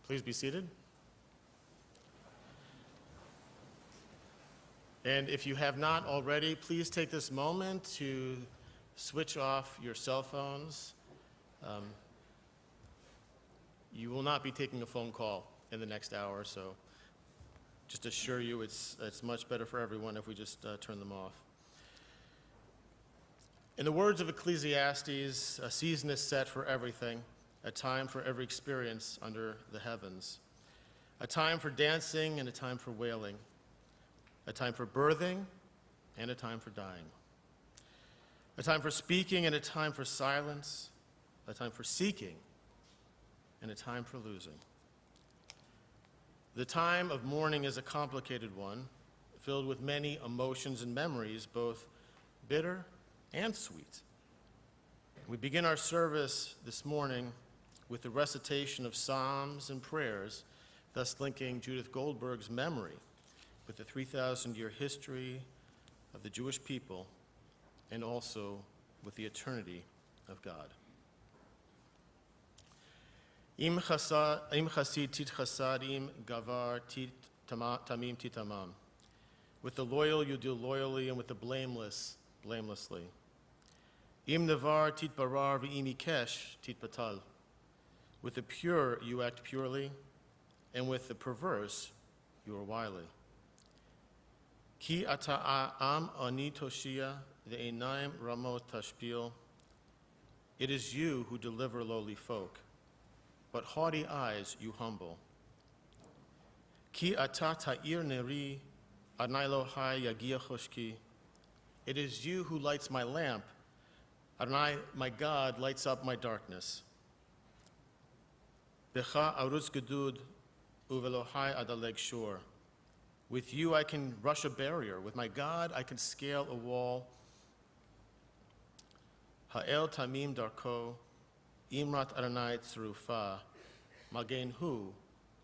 Please be seated. And if you have not already, please take this moment to switch off your cell phones. You will not be taking a phone call in the next hour, so just assure you it's much better for everyone if we just turn them off. In the words of Ecclesiastes, a season is set for everything, a time for every experience under the heavens, a time for dancing and a time for wailing, a time for birthing and a time for dying, a time for speaking and a time for silence, a time for seeking and a time for losing. The time of mourning is a complicated one, filled with many emotions and memories, both bitter and sweet. We begin our service this morning with the recitation of psalms and prayers, thus linking Judith Goldberg's memory with the 3,000-year history of the Jewish people and also with the eternity of God. Im chasid tit chasadim, gavar tit tamim tit tamam. With the loyal you deal loyally, and with the blameless, blamelessly. Im navar tit barar v'im ikesh tit batal. With the pure you act purely, and with the perverse you are wily. Ki ata am ani toshia ve'enaim ramot tashpil. It is you who deliver lowly folk, but haughty eyes you humble. Ki ata ta'ir neri adnai lo hai yagia choshki. It is you who lights my lamp. Adonai, my God, lights up my darkness. Becha arutz gedud uvelohai adaleg shor. With you I can rush a barrier. With my God I can scale a wall. Ha'el tamim darko, imrat Adonai tzerufa, magen hu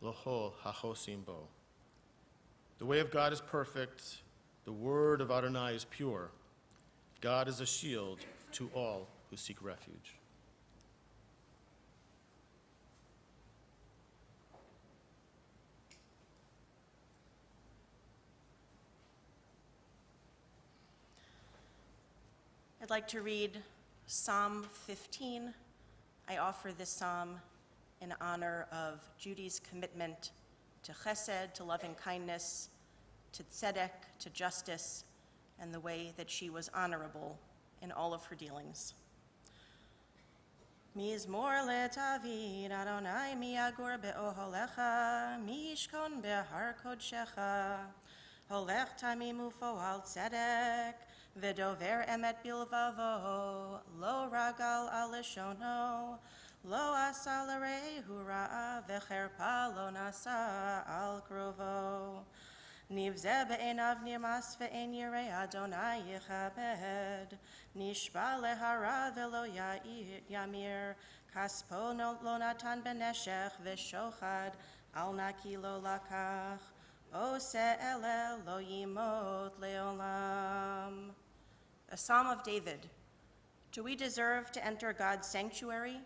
lohol hachosim bo. The way of God is perfect. The word of Adonai is pure. God is a shield to all who seek refuge. I'd like to read Psalm 15. I offer this psalm in honor of Judy's commitment to chesed, to loving kindness, to tzedek, to justice, and the way that she was honorable in all of her dealings. Mizmor leTavid, Adonai miyagur be'oholecha, mishkon behar kodshecha, holech tamim ufoal tzedek, v'dover emet bilvavo, lo ragal al leshono, lo asa l'rehu ra'a, v'cherpa lo nasa al krovo. Nivze be'enav nimas ve'en yirei Adonai yichabed, nishba lehara ve'lo yamir, kaspo lo natan beneshech ve'shochad, al naki lo lakach, ose ele lo yimot leolam. A Psalm of David. Do we deserve to enter God's sanctuary?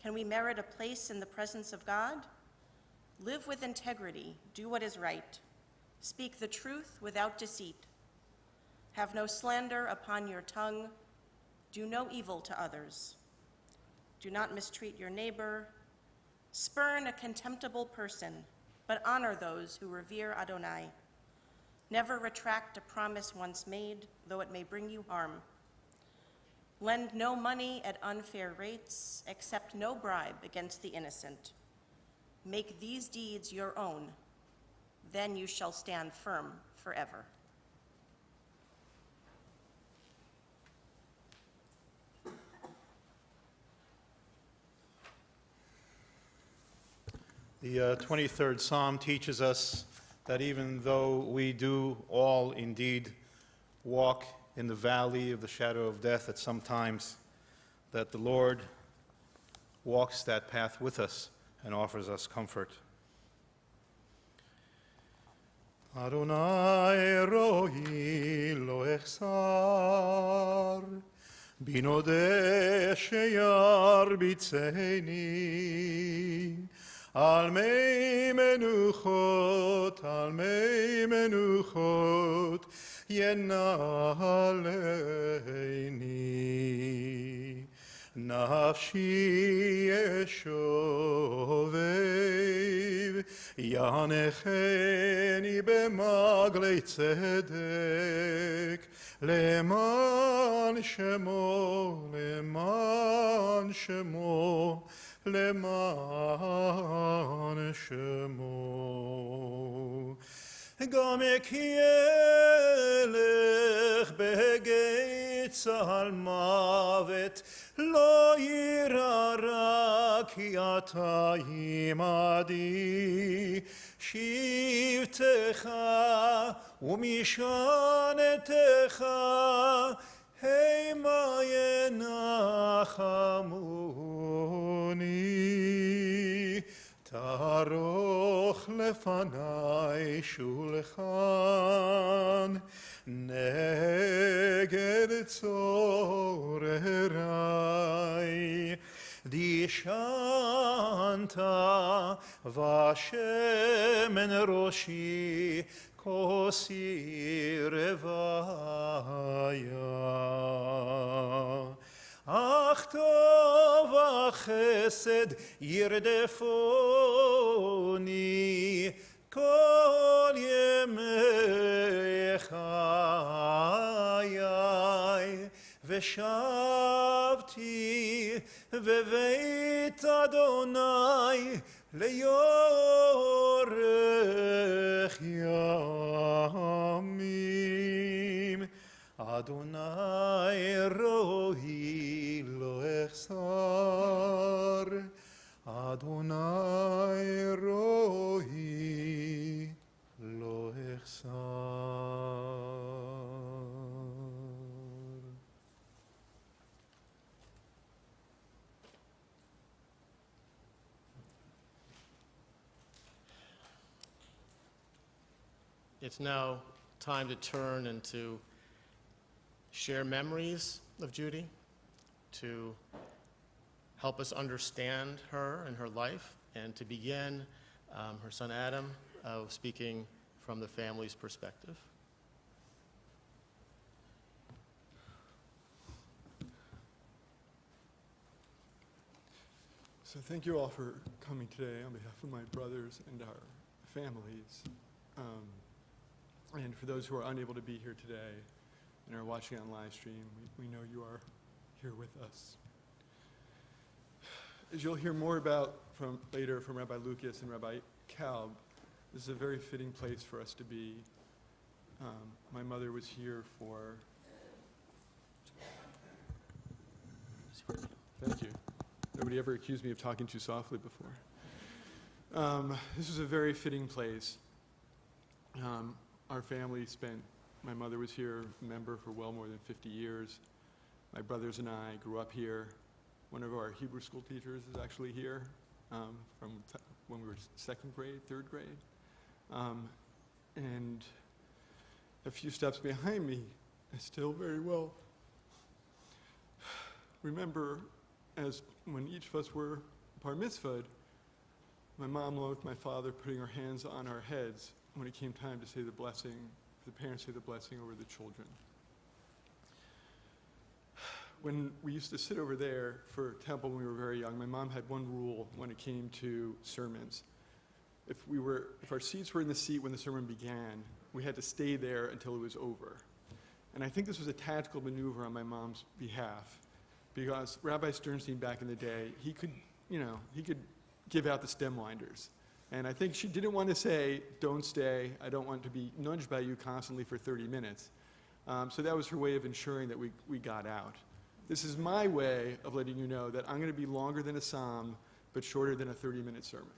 Can we merit a place in the presence of God? Live with integrity, do what is right. Speak the truth without deceit. Have no slander upon your tongue. Do no evil to others. Do not mistreat your neighbor. Spurn a contemptible person, but honor those who revere Adonai. Never retract a promise once made, though it may bring you harm. Lend no money at unfair rates, accept no bribe against the innocent. Make these deeds your own, then you shall stand firm forever. The 23rd Psalm teaches us that even though we do all indeed walk in the valley of the shadow of death at some times, that the Lord walks that path with us and offers us comfort. Adonai rohi lo echsar, binodeh sheyar bitzeni, על מי מנוחות ינעלני. נפשי ישובב, ינחני במגלי צדק, למען שמו, למען שמו, למען שמו. גם אקילך בגיא צל מוות, לא יירא רע כי אתה עמדי. שבטך ומשענתך המה ינחמוני. תערוך לפני שולחן נגד צוררי. דשנת ושמן ראשי כוסי רוויה. אך טוב החסד ירדפוני כל ימי חיי. ושבתי בבית אדוני ליורך ימים. אדוני רואי לא אחסר, אדוני רואי לא אחסר. It's now time to turn and to share memories of Judy, to help us understand her and her life, and to begin her son Adam speaking from the family's perspective. So thank you all for coming today on behalf of my brothers and our families. And for those who are unable to be here today and are watching on live stream, we know you are here with us. As you'll hear more about later from Rabbi Lucas and Rabbi Kalb, this is a very fitting place for us to be. My mother was here for... Thank you. Nobody ever accused me of talking too softly before. This is a very fitting place. Our family my mother was here, a member for well more than 50 years. My brothers and I grew up here. One of our Hebrew school teachers is actually here from when we were second grade, third grade. And a few steps behind me, I still very well remember as when each of us were bar mitzvahed, my mom along with my father putting her hands on our heads when it came time to say the blessing, the parents say the blessing over the children. When we used to sit over there for temple when we were very young, my mom had one rule when it came to sermons. If our seats were in the seat when the sermon began, we had to stay there until it was over. And I think this was a tactical maneuver on my mom's behalf, because Rabbi Sternstein back in the day, he could give out the stem winders. And I think she didn't want to say, don't stay, I don't want to be nudged by you constantly for 30 minutes. So that was her way of ensuring that we got out. This is my way of letting you know that I'm going to be longer than a psalm, but shorter than a 30-minute sermon.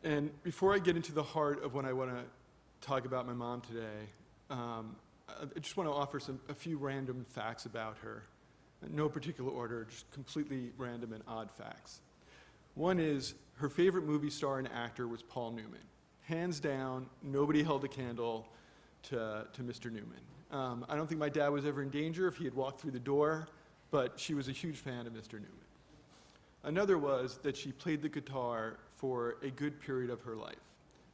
And before I get into the heart of what I want to talk about my mom today, I just want to offer a few random facts about her. In no particular order, just completely random and odd facts. One is her favorite movie star and actor was Paul Newman. Hands down, nobody held a candle to Mr. Newman. I don't think my dad was ever in danger if he had walked through the door, but she was a huge fan of Mr. Newman. Another was that she played the guitar for a good period of her life.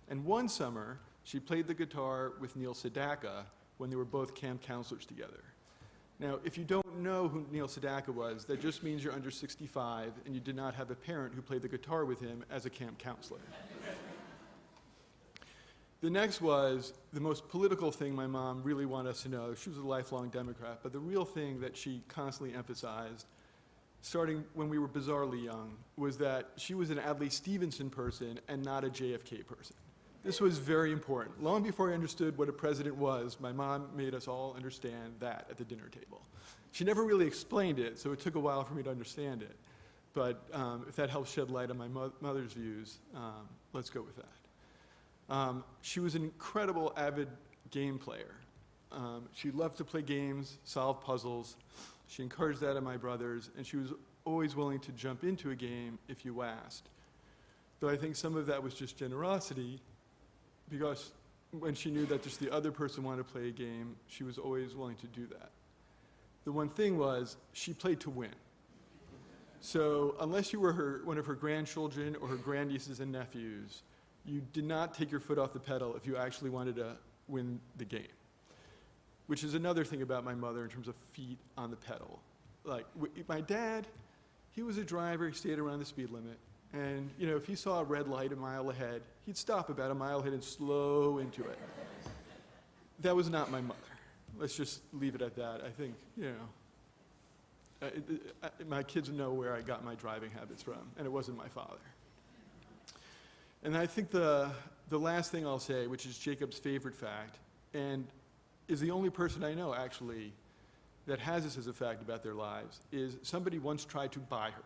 And one summer, she played the guitar with Neil Sedaka when they were both camp counselors together. Now, if you don't know who Neil Sedaka was, that just means you're under 65 and you did not have a parent who played the guitar with him as a camp counselor. The next was the most political thing my mom really wanted us to know. She was a lifelong Democrat, but the real thing that she constantly emphasized, starting when we were bizarrely young, was that she was an Adlai Stevenson person and not a JFK person. This was very important. Long before I understood what a president was, my mom made us all understand that at the dinner table. She never really explained it, so it took a while for me to understand it. But if that helps shed light on my mother's views, let's go with that. She was an incredible avid game player. She loved to play games, solve puzzles. She encouraged that in my brothers, and she was always willing to jump into a game if you asked. Though I think some of that was just generosity, because when she knew that just the other person wanted to play a game, she was always willing to do that. The one thing was, she played to win. So unless you were one of her grandchildren or her grandnieces and nephews, you did not take your foot off the pedal if you actually wanted to win the game. Which is another thing about my mother in terms of feet on the pedal. Like, my dad, he was a driver, he stayed around the speed limit. And, you know, if he saw a red light a mile ahead, he'd stop about a mile ahead and slow into it. That was not my mother. Let's just leave it at that. I think, you know, my kids know where I got my driving habits from, and it wasn't my father. And I think the last thing I'll say, which is Jacob's favorite fact, and is the only person I know, actually, that has this as a fact about their lives, is somebody once tried to buy her.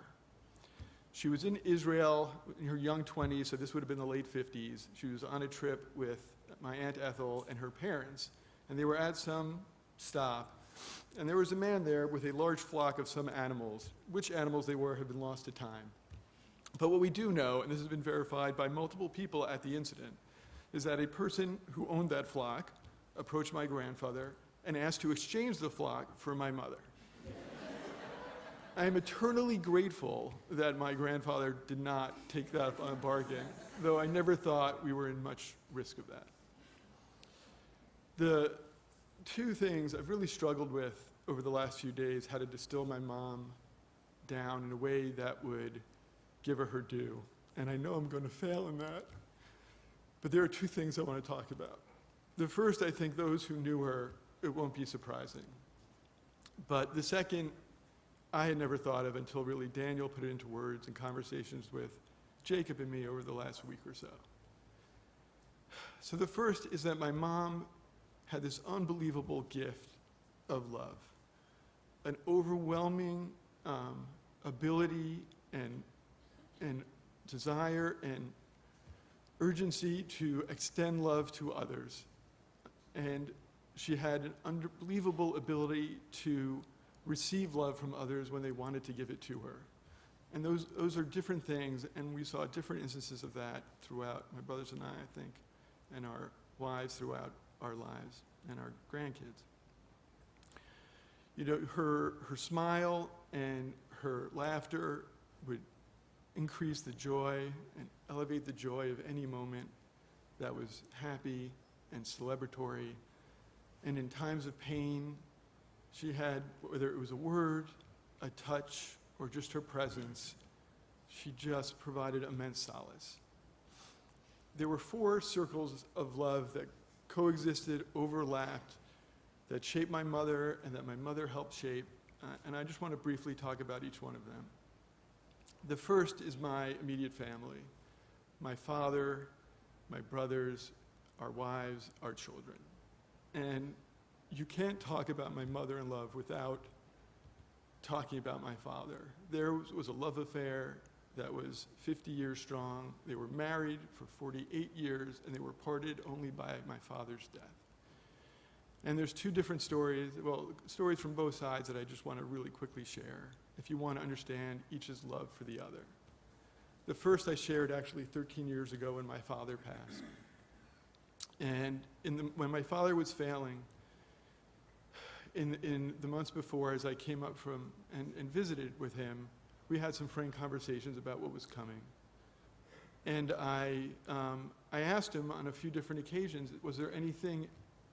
She was in Israel in her young 20s, so this would have been the late 50s. She was on a trip with my Aunt Ethel and her parents, and they were at some stop, and there was a man there with a large flock of some animals. Which animals they were have been lost to time. But what we do know, and this has been verified by multiple people at the incident, is that a person who owned that flock approached my grandfather and asked to exchange the flock for my mother. I am eternally grateful that my grandfather did not take that up on a bargain, though I never thought we were in much risk of that. The two things I've really struggled with over the last few days, how to distill my mom down in a way that would give her her due. And I know I'm going to fail in that, but there are two things I want to talk about. The first, I think those who knew her, it won't be surprising. But the second, I had never thought of until really Daniel put it into words in conversations with Jacob and me over the last week or so. So the first is that my mom had this unbelievable gift of love, an overwhelming ability and desire and urgency to extend love to others. And she had an unbelievable ability to receive love from others when they wanted to give it to her. And those are different things, and we saw different instances of that throughout, my brothers and I think, and our wives throughout our lives and our grandkids. You know, her smile and her laughter would increase the joy and elevate the joy of any moment that was happy and celebratory. And in times of pain, she had, whether it was a word, a touch, or just her presence, she just provided immense solace. There were 4 circles of love that coexisted, overlapped, that shaped my mother and that my mother helped shape, and I just want to briefly talk about each one of them. The first is my immediate family, my father, my brothers, our wives, our children. And you can't talk about my mother in love without talking about my father. There was a love affair that was 50 years strong. They were married for 48 years, and they were parted only by my father's death. And there's 2 different stories, well, stories from both sides that I just want to really quickly share, if you want to understand each's love for the other. The first I shared actually 13 years ago when my father passed. And when my father was failing, in the months before, as I came up from and visited with him, we had some frank conversations about what was coming. And I asked him on a few different occasions, was there anything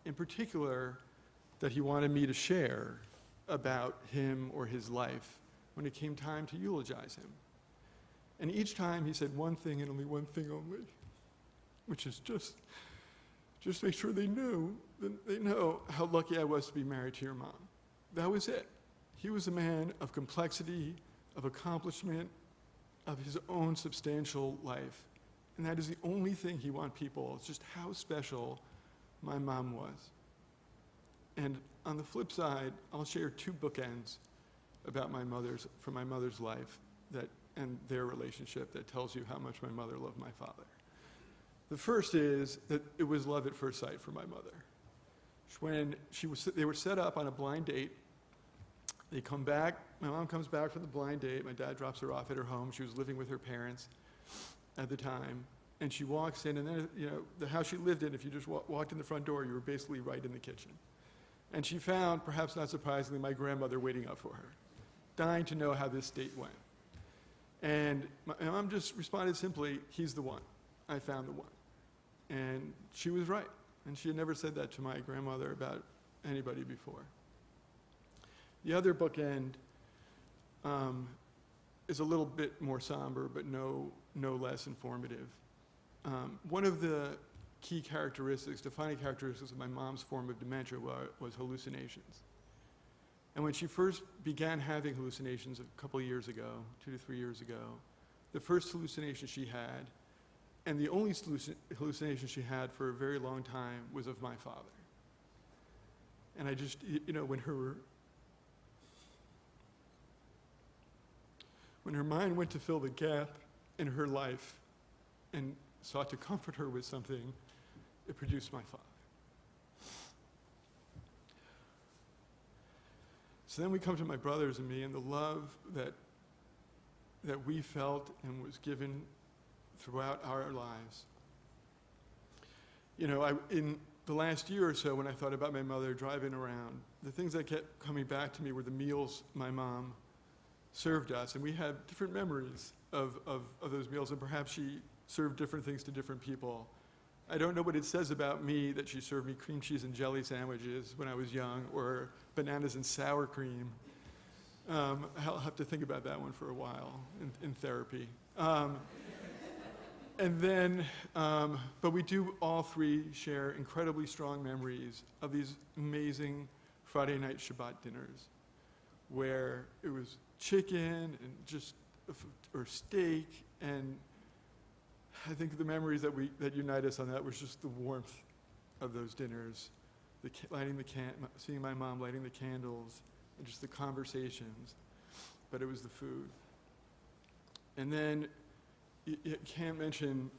in particular that he wanted me to share about him or his life when it came time to eulogize him? And each time he said one thing and only one thing only, which is just make sure they know how lucky I was to be married to your mom. That was it. He was a man of complexity, of accomplishment, of his own substantial life. And that is the only thing he wanted people, it's just how special my mom was. And on the flip side, I'll share two bookends about my mother's life and their relationship that tells you how much my mother loved my father. The first is that it was love at first sight for my mother. When they were set up on a blind date, they come back, my mom comes back from the blind date, my dad drops her off at her home, she was living with her parents at the time, and she walks in, and then, the house she lived in, if you just walked in the front door, you were basically right in the kitchen. And she found, perhaps not surprisingly, my grandmother waiting up for her, dying to know how this date went. And my mom just responded simply, he's the one. I found the one. And she was right. And she had never said that to my grandmother about anybody before. The other bookend is a little bit more somber, but no less informative. One of the key characteristics, defining characteristics of my mom's form of dementia was hallucinations. And when she first began having hallucinations a couple of years ago, 2 to 3 years ago, the first hallucination she had, and the only hallucination she had for a very long time, was of my father. And I just, when her mind went to fill the gap in her life and sought to comfort her with something, it produced my father. So then we come to my brothers and me and the love that we felt and was given throughout our lives. In the last year or so, when I thought about my mother driving around, the things that kept coming back to me were the meals my mom served us, and we had different memories of those meals, and perhaps she served different things to different people. I don't know what it says about me that she served me cream cheese and jelly sandwiches when I was young, or bananas and sour cream. I'll have to think about that one for a while in therapy. But we do all three share incredibly strong memories of these amazing Friday night Shabbat dinners, where it was chicken and or steak, and I think the memories that unite us on that was just the warmth of those dinners, seeing my mom lighting the candles, and just the conversations, but it was the food. And then you can't mention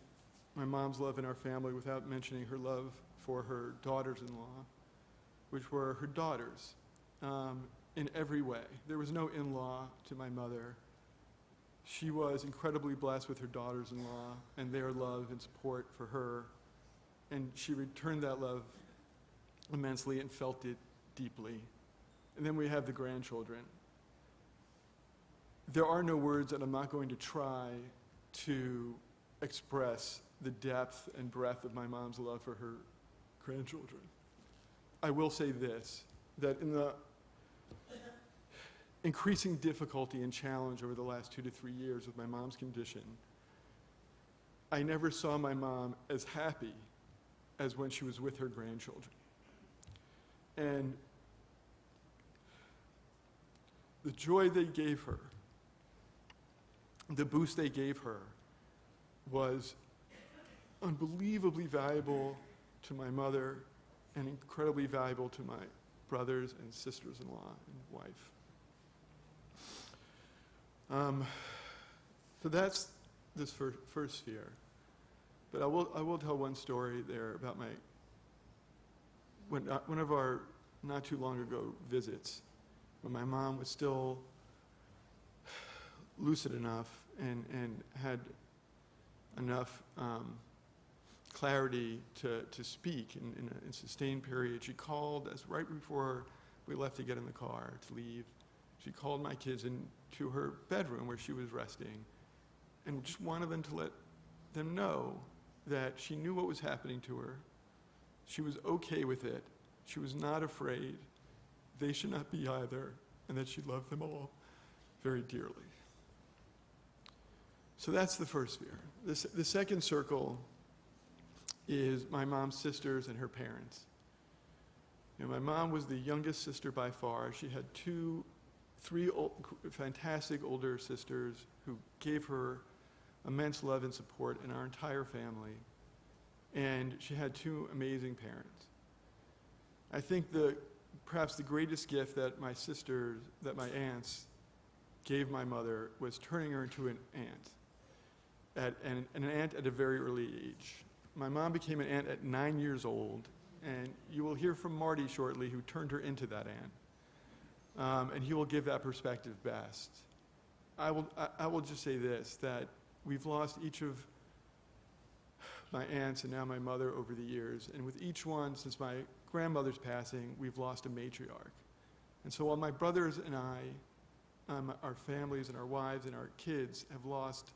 my mom's love in our family without mentioning her love for her daughters-in-law, which were her daughters in every way. There was no in-law to my mother. She was incredibly blessed with her daughters-in-law and their love and support for her, and she returned that love immensely and felt it deeply. And then we have the grandchildren. There are no words that I'm not going to try to express the depth and breadth of my mom's love for her grandchildren. I will say this, that in the increasing difficulty and challenge over the last 2 to 3 years with my mom's condition, I never saw my mom as happy as when she was with her grandchildren. And the joy they gave her, the boost they gave her, was unbelievably valuable to my mother and incredibly valuable to my brothers and sisters-in-law and wife. So that's this first sphere. But I will tell one story there about one of our not too long ago visits, when my mom was still lucid enough and had enough clarity to speak in a sustained period. She called us right before we left to get in the car to leave, She called my kids into her bedroom where she was resting and just wanted them to let them know that she knew what was happening to her. She was okay with it. She was not afraid. They should not be either, and that she loved them all very dearly. So that's the first sphere. The second circle is my mom's sisters and her parents. You know, my mom was the youngest sister by far. She had three fantastic older sisters who gave her immense love and support in our entire family. And she had two amazing parents. I think perhaps the greatest gift that my aunts gave my mother was turning her into an aunt, an aunt at a very early age. My mom became an aunt at 9 years old, and you will hear from Marty shortly, who turned her into that aunt. And he will give that perspective best. I will just say this, that we've lost each of my aunts and now my mother over the years, and with each one, since my grandmother's passing, we've lost a matriarch. And so while my brothers and I, our families and our wives and our kids have lost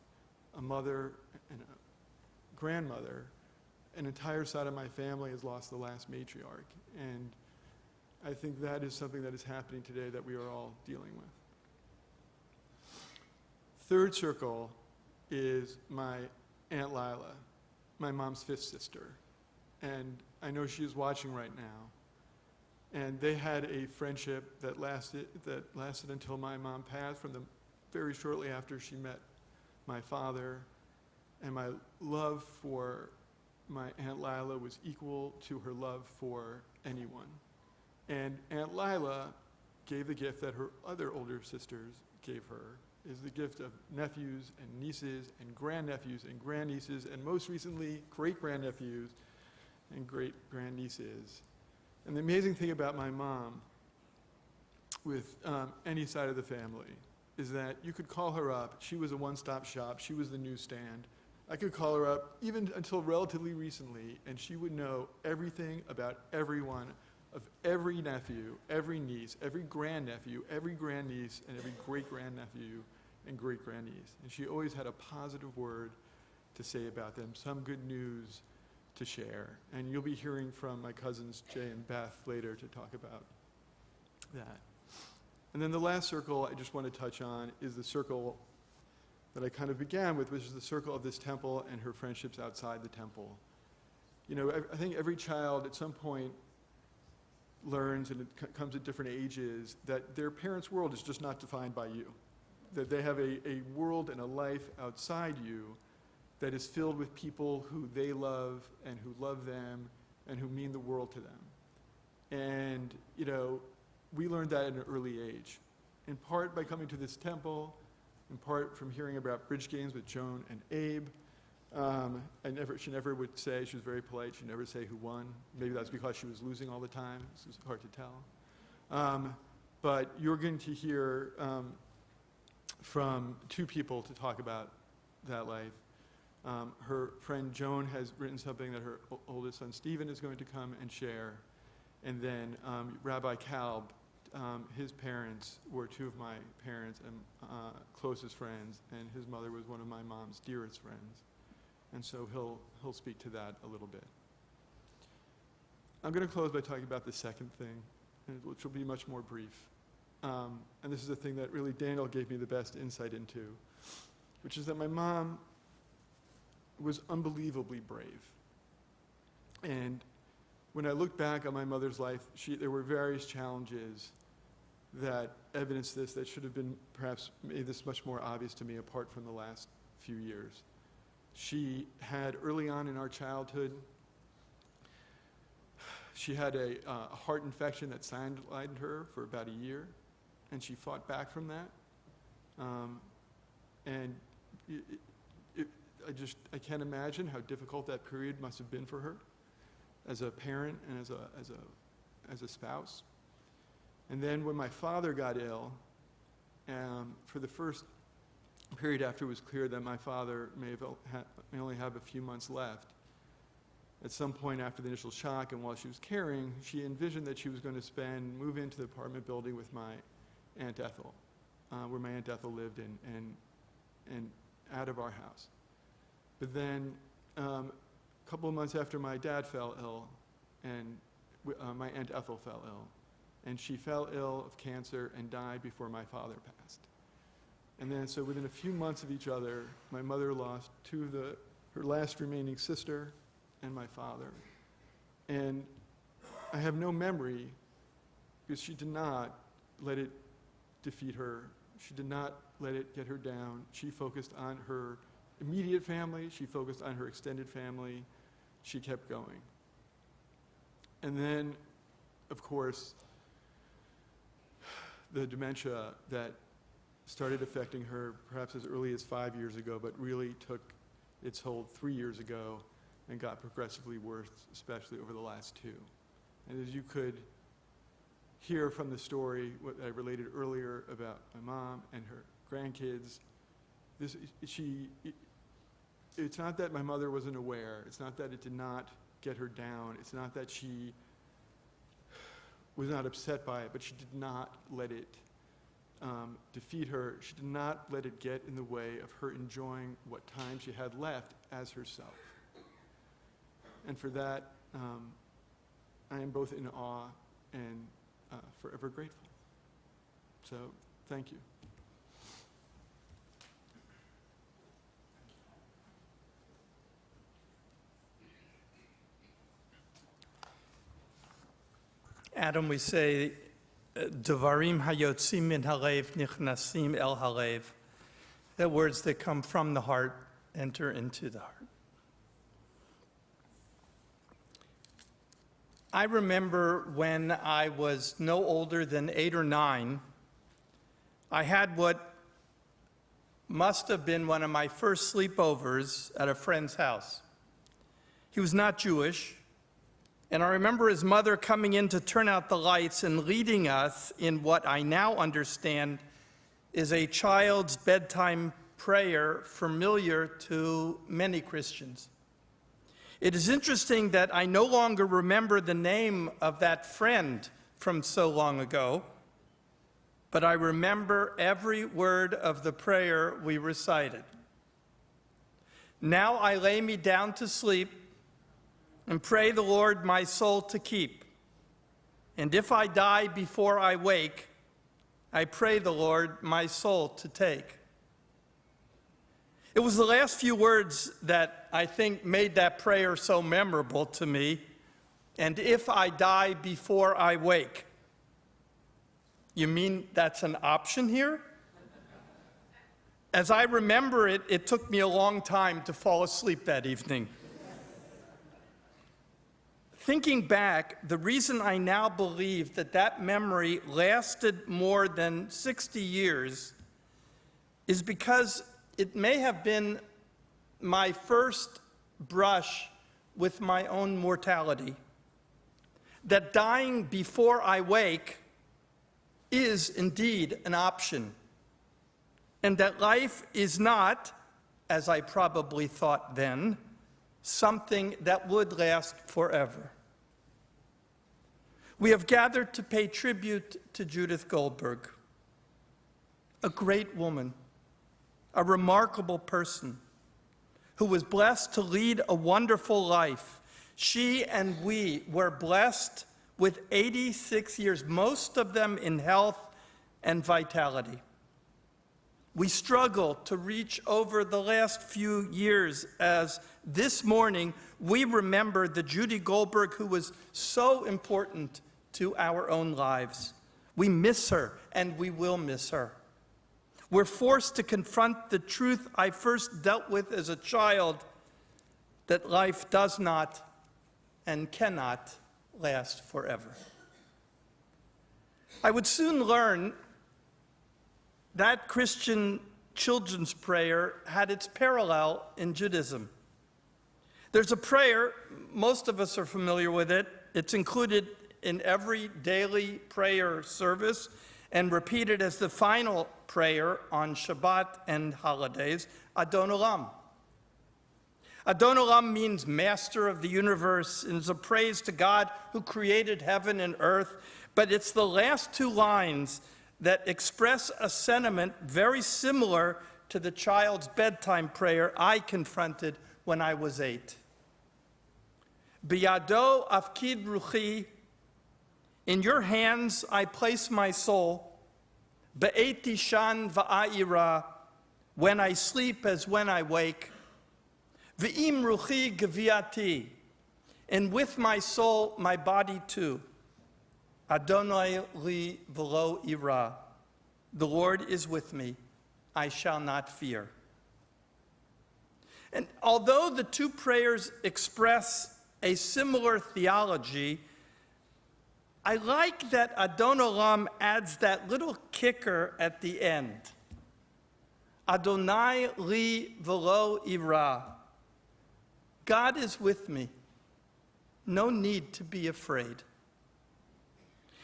a mother and a grandmother, an entire side of my family has lost the last matriarch. And I think that is something that is happening today that we are all dealing with. Third circle is my Aunt Lila, my mom's fifth sister. And I know she is watching right now. And they had a friendship that lasted until my mom passed, very shortly after she met my father. And my love for my Aunt Lila was equal to her love for anyone. And Aunt Lila gave the gift that her other older sisters gave her, is the gift of nephews and nieces and grandnephews and grandnieces, and most recently, great-grandnephews and great-grandnieces. And the amazing thing about my mom, with any side of the family, is that you could call her up. She was a one-stop shop. She was the newsstand. I could call her up even until relatively recently, and she would know everything about everyone, of every nephew, every niece, every grandnephew, every grandniece, and every great-grandnephew and great-grandniece. And she always had a positive word to say about them, some good news to share. And you'll be hearing from my cousins Jay and Beth later to talk about that. And then the last circle I just want to touch on is the circle that I kind of began with, which is the circle of this temple and her friendships outside the temple. You know, I think every child at some point learns, and it comes at different ages, that their parents' world is just not defined by you. That they have a world and a life outside you that is filled with people who they love and who love them and who mean the world to them. And, you know, we learned that at an early age, in part by coming to this temple, in part from hearing about bridge games with Joan and Abe. She never would say, she was very polite, she'd never say who won. Maybe that's because she was losing all the time. This was hard to tell. But you're going to hear from two people to talk about that life. Her friend Joan has written something that her oldest son Stephen is going to come and share. And then Rabbi Kalb, his parents were two of my parents and closest friends, and his mother was one of my mom's dearest friends. And so he'll speak to that a little bit. I'm going to close by talking about the second thing, which will be much more brief. And this is the thing that really Daniel gave me the best insight into, which is that my mom was unbelievably brave. And when I look back on my mother's life, there were various challenges that evidenced this, that should have been perhaps made this much more obvious to me apart from the last few years. She had, early on in our childhood, she had a heart infection that sidelined her for about a year, and she fought back from that. And I can't imagine how difficult that period must have been for her as a parent and as a spouse. And then when my father got ill, for the first period after it was clear that my father may only have a few months left, at some point after the initial shock and while she was caring, she envisioned that she was going to move into the apartment building with my Aunt Ethel, where my Aunt Ethel lived and out of our house. But then a couple of months after my dad fell ill, and my Aunt Ethel fell ill, and she fell ill of cancer and died before my father passed. And then, so within a few months of each other, my mother lost her last remaining sister and my father. And I have no memory, because she did not let it defeat her. She did not let it get her down. She focused on her immediate family. She focused on her extended family. She kept going. And then, of course, the dementia that started affecting her perhaps as early as 5 years ago, but really took its hold 3 years ago and got progressively worse, especially over the last 2. And as you could hear from the story, what I related earlier about my mom and her grandkids, it's not that my mother wasn't aware. It's not that it did not get her down. It's not that she was not upset by it, but she did not let it defeat her. She did not let it get in the way of her enjoying what time she had left as herself. And for that, I am both in awe and forever grateful. So, thank you. Adam, we say, Devarim hayotzim min halev nichnasim el halev. The words that come from the heart enter into the heart. I remember when I was no older than 8 or 9, I had what must have been one of my first sleepovers at a friend's house. He was not Jewish, and I remember his mother coming in to turn out the lights and leading us in what I now understand is a child's bedtime prayer familiar to many Christians. It is interesting that I no longer remember the name of that friend from so long ago, but I remember every word of the prayer we recited. Now I lay me down to sleep and pray the Lord my soul to keep. And if I die before I wake, I pray the Lord my soul to take. It was the last few words that I think made that prayer so memorable to me. And if I die before I wake. You mean that's an option here? As I remember it, it took me a long time to fall asleep that evening. Thinking back, the reason I now believe that that memory lasted more than 60 years is because it may have been my first brush with my own mortality. That dying before I wake is indeed an option. And that life is not, as I probably thought then, something that would last forever. We have gathered to pay tribute to Judith Goldberg, a great woman, a remarkable person who was blessed to lead a wonderful life. She and we were blessed with 86 years, most of them in health and vitality. We struggle to reach over the last few years as this morning we remember the Judy Goldberg who was so important to our own lives. We miss her and we will miss her. We're forced to confront the truth I first dealt with as a child, that life does not and cannot last forever. I would soon learn that Christian children's prayer had its parallel in Judaism. There's a prayer, most of us are familiar with it. It's included in every daily prayer service and repeated as the final prayer on Shabbat and holidays, Adon Olam. Adon Olam means master of the universe and is a praise to God who created heaven and earth, but it's the last two lines that express a sentiment very similar to the child's bedtime prayer I confronted when I was 8. Biyado afkid ruchi, in your hands I place my soul, be'et tishan va'ira, when I sleep as when I wake, ve'im ruchi geviati, and with my soul, my body too. Adonai li v'lo ira, the Lord is with me, I shall not fear. And although the two prayers express a similar theology, I like that Adon Olam adds that little kicker at the end. Adonai li v'lo ira. God is with me. No need to be afraid.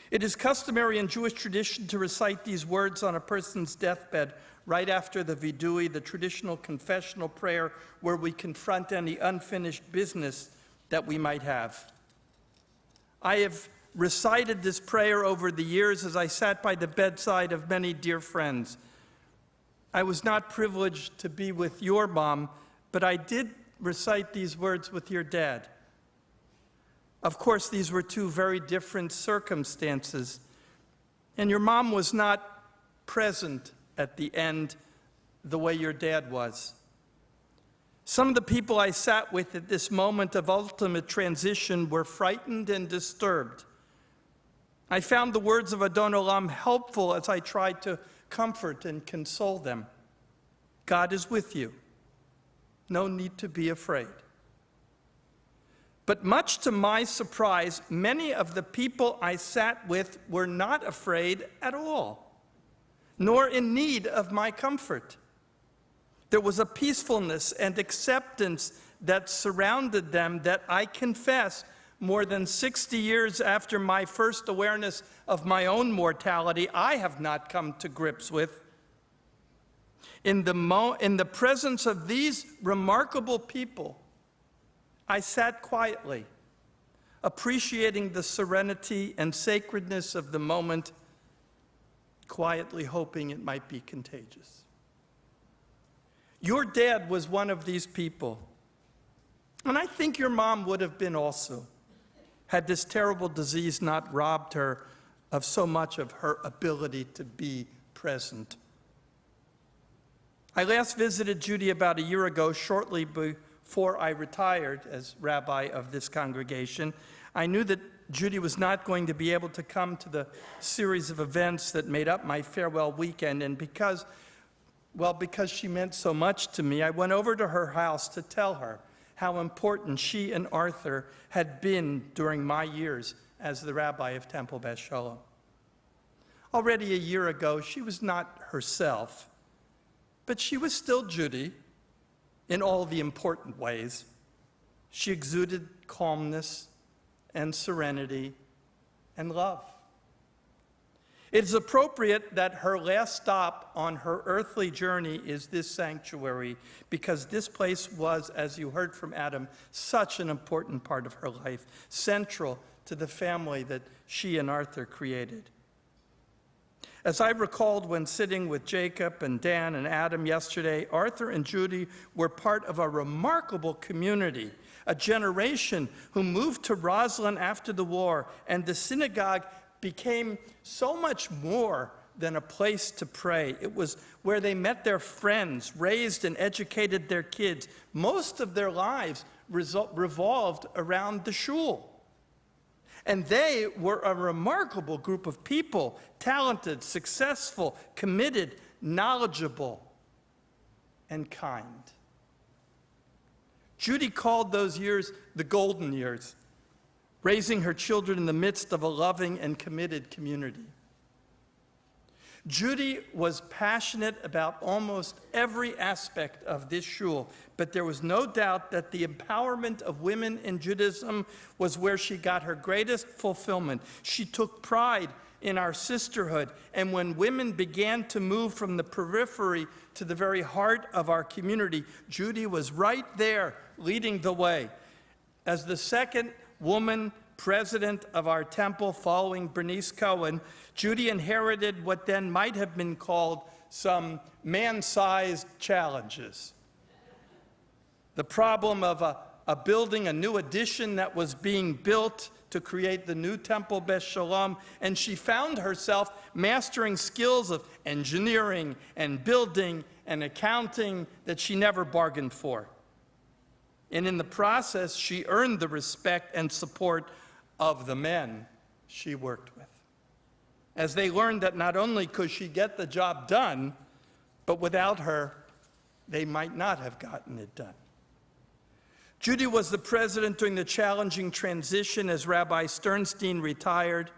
It is customary in Jewish tradition to recite these words on a person's deathbed right after the vidui, the traditional confessional prayer where we confront any unfinished business that we might have. I have recited this prayer over the years as I sat by the bedside of many dear friends. I was not privileged to be with your mom, but I did recite these words with your dad. Of course, these were two very different circumstances, and your mom was not present at the end the way your dad was. Some of the people I sat with at this moment of ultimate transition were frightened and disturbed. I found the words of Adon Olam helpful as I tried to comfort and console them. God is with you. No need to be afraid. But much to my surprise, many of the people I sat with were not afraid at all, nor in need of my comfort. There was a peacefulness and acceptance that surrounded them that I confess, more than 60 years after my first awareness of my own mortality, I have not come to grips with. In the presence of these remarkable people, I sat quietly, appreciating the serenity and sacredness of the moment, quietly hoping it might be contagious. Your dad was one of these people, and I think your mom would have been also, had this terrible disease not robbed her of so much of her ability to be present. I last visited Judy about a year ago, shortly before I retired as rabbi of this congregation. I knew that Judy was not going to be able to come to the series of events that made up my farewell weekend, and because she meant so much to me, I went over to her house to tell her how important she and Arthur had been during my years as the rabbi of Temple Beth Sholom. Already a year ago, she was not herself, but she was still Judy in all the important ways. She exuded calmness and serenity and love. It is appropriate that her last stop on her earthly journey is this sanctuary, because this place was, as you heard from Adam, such an important part of her life, central to the family that she and Arthur created. As I recalled when sitting with Jacob and Dan and Adam yesterday, Arthur and Judy were part of a remarkable community, a generation who moved to Roslyn after the war, and the synagogue became so much more than a place to pray. It was where they met their friends, raised and educated their kids. Most of their lives revolved around the shul. And they were a remarkable group of people, talented, successful, committed, knowledgeable, and kind. Judy called those years the golden years, raising her children in the midst of a loving and committed community. Judy was passionate about almost every aspect of this shul, but there was no doubt that the empowerment of women in Judaism was where she got her greatest fulfillment. She took pride in our sisterhood, and when women began to move from the periphery to the very heart of our community, Judy was right there leading the way. As the second woman president of our temple following Bernice Cohen, Judy inherited what then might have been called some man-sized challenges. The problem of a building, a new addition that was being built to create the new temple, Beth Sholom, and she found herself mastering skills of engineering and building and accounting that she never bargained for. And in the process, she earned the respect and support of the men she worked with, as they learned that not only could she get the job done, but without her, they might not have gotten it done. Judy was the president during the challenging transition as Rabbi Sternstein retired.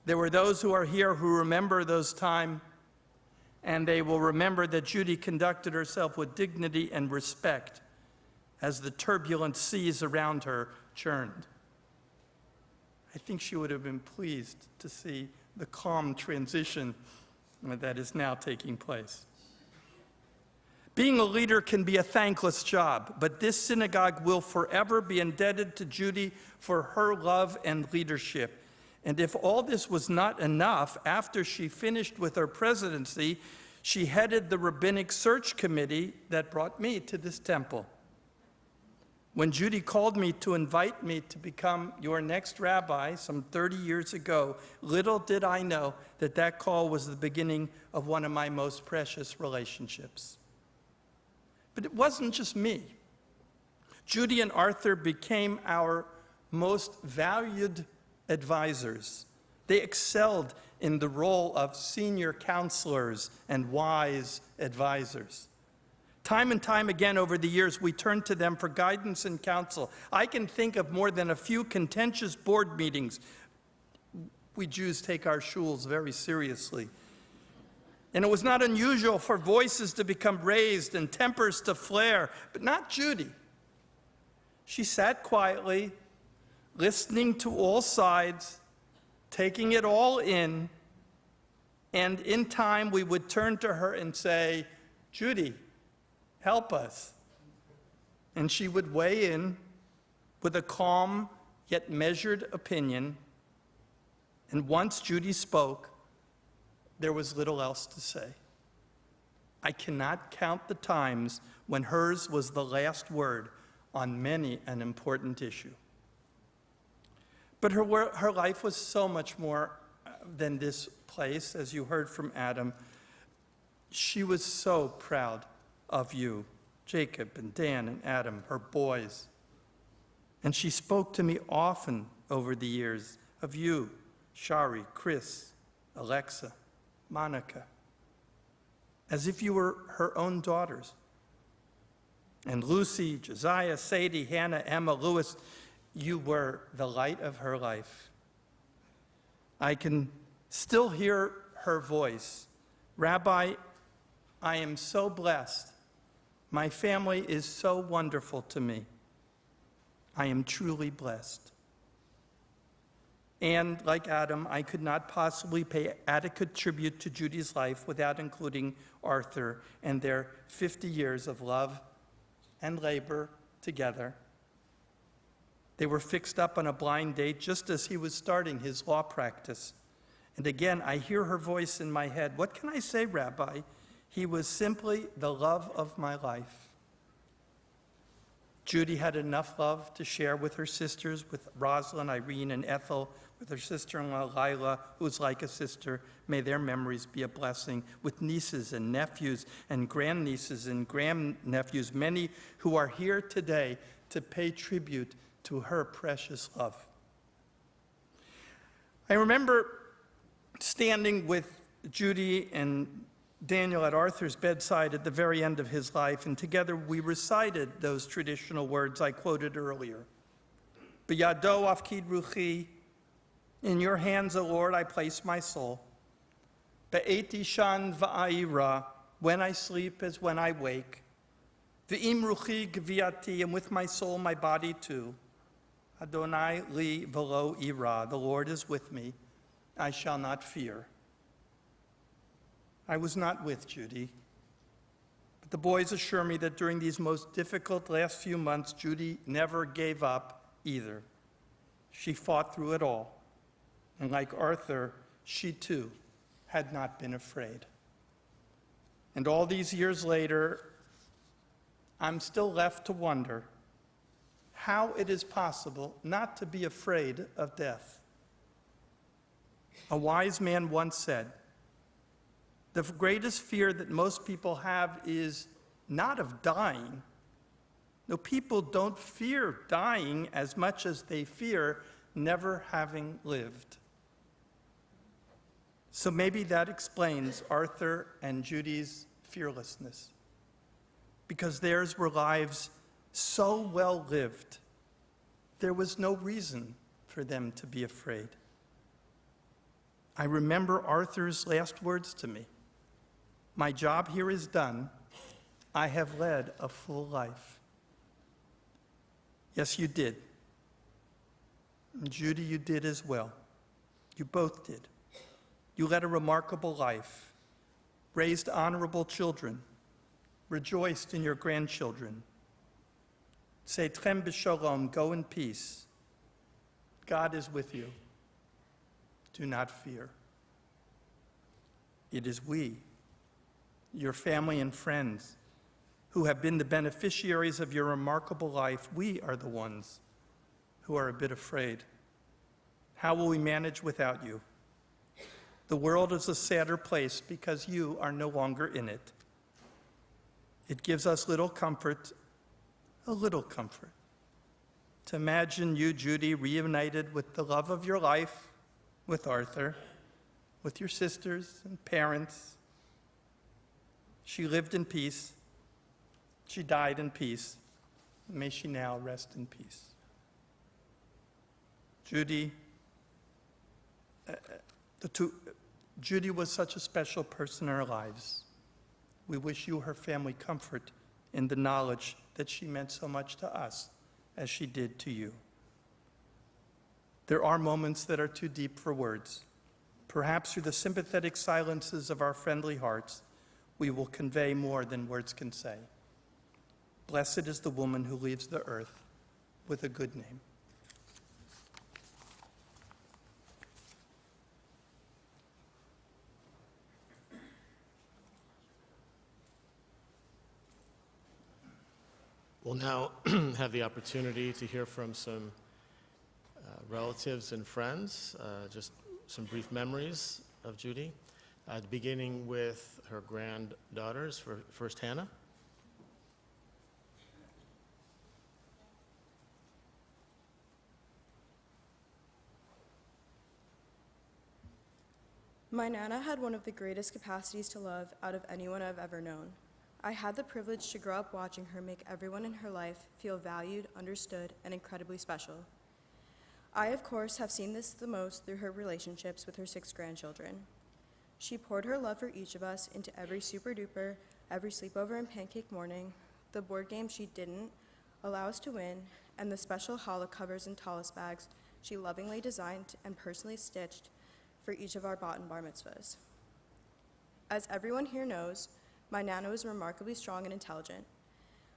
There were those who are here who remember those times, and they will remember that Judy conducted herself with dignity and respect as the turbulent seas around her churned. I think she would have been pleased to see the calm transition that is now taking place. Being a leader can be a thankless job, but this synagogue will forever be indebted to Judy for her love and leadership. And if all this was not enough, after she finished with her presidency, she headed the rabbinic search committee that brought me to this temple. When Judy called me to invite me to become your next rabbi some 30 years ago, little did I know that that call was the beginning of one of my most precious relationships. But it wasn't just me. Judy and Arthur became our most valued advisors. They excelled in the role of senior counselors and wise advisors. Time and time again over the years, we turned to them for guidance and counsel. I can think of more than a few contentious board meetings. We Jews take our shuls very seriously. And it was not unusual for voices to become raised and tempers to flare, but not Judy. She sat quietly, listening to all sides, taking it all in, and in time we would turn to her and say, "Judy, help us." And she would weigh in with a calm yet measured opinion. And once Judy spoke, there was little else to say. I cannot count the times when hers was the last word on many an important issue. But her life was so much more than this place, as you heard from Adam. She was so proud of you, Jacob and Dan and Adam, her boys. And she spoke to me often over the years of you, Shari, Chris, Alexa, Monica, as if you were her own daughters. And Lucy, Josiah, Sadie, Hannah, Emma, Lewis, you were the light of her life. I can still hear her voice. "Rabbi, I am so blessed. My family is so wonderful to me. I am truly blessed." And like Adam, I could not possibly pay adequate tribute to Judy's life without including Arthur and their 50 years of love and labor together. They were fixed up on a blind date just as he was starting his law practice. And again, I hear her voice in my head. What can I say, Rabbi? He was simply the love of my life. Judy had enough love to share with her sisters, with Rosalind, Irene, and Ethel, with her sister-in-law, Lila, who's like a sister. May their memories be a blessing. With nieces and nephews and grandnieces and grandnephews, many who are here today to pay tribute to her precious love. I remember standing with Judy and Daniel at Arthur's bedside at the very end of his life, and together we recited those traditional words I quoted earlier. B'yado afkid ruchi, in your hands, O Lord, I place my soul. Be'et ishan va'ayira, when I sleep as when I wake. Ve'im ruchi gviati, and with my soul, my body too. Adonai li velo ira, the Lord is with me, I shall not fear. I was not with Judy, but the boys assure me that during these most difficult last few months, Judy never gave up either. She fought through it all. And like Arthur, she too had not been afraid. And all these years later, I'm still left to wonder how it is possible not to be afraid of death. A wise man once said, "The greatest fear that most people have is not of dying. No, people don't fear dying as much as they fear never having lived." So maybe that explains Arthur and Judy's fearlessness, because theirs were lives so well lived, there was no reason for them to be afraid. I remember Arthur's last words to me. "My job here is done. I have led a full life." Yes, you did. And Judy, you did as well. You both did. You led a remarkable life, raised honorable children, rejoiced in your grandchildren. Say, Beth Sholom, go in peace. God is with you. Do not fear. It is we, your family and friends, who have been the beneficiaries of your remarkable life. We are the ones who are a bit afraid. How will we manage without you? The world is a sadder place because you are no longer in it. It gives us little comfort, a little comfort, to imagine you, Judy, reunited with the love of your life, with Arthur, with your sisters and parents. She lived in peace. She died in peace. May she now rest in peace. Judy, Judy was such a special person in our lives. We wish you, her family, comfort in the knowledge that she meant so much to us as she did to you. There are moments that are too deep for words. Perhaps through the sympathetic silences of our friendly hearts, we will convey more than words can say. Blessed is the woman who leaves the earth with a good name. We'll now have the opportunity to hear from some relatives and friends, just some brief memories of Judy, beginning with her granddaughters. First, Hannah. My Nana had one of the greatest capacities to love out of anyone I've ever known. I had the privilege to grow up watching her make everyone in her life feel valued, understood, and incredibly special. I, of course, have seen this the most through her relationships with her 6 grandchildren. She poured her love for each of us into every super duper, every sleepover and pancake morning, the board games she didn't allow us to win, and the special challah covers and tallis bags she lovingly designed and personally stitched for each of our bat and bar mitzvahs. As everyone here knows, my Nana was remarkably strong and intelligent.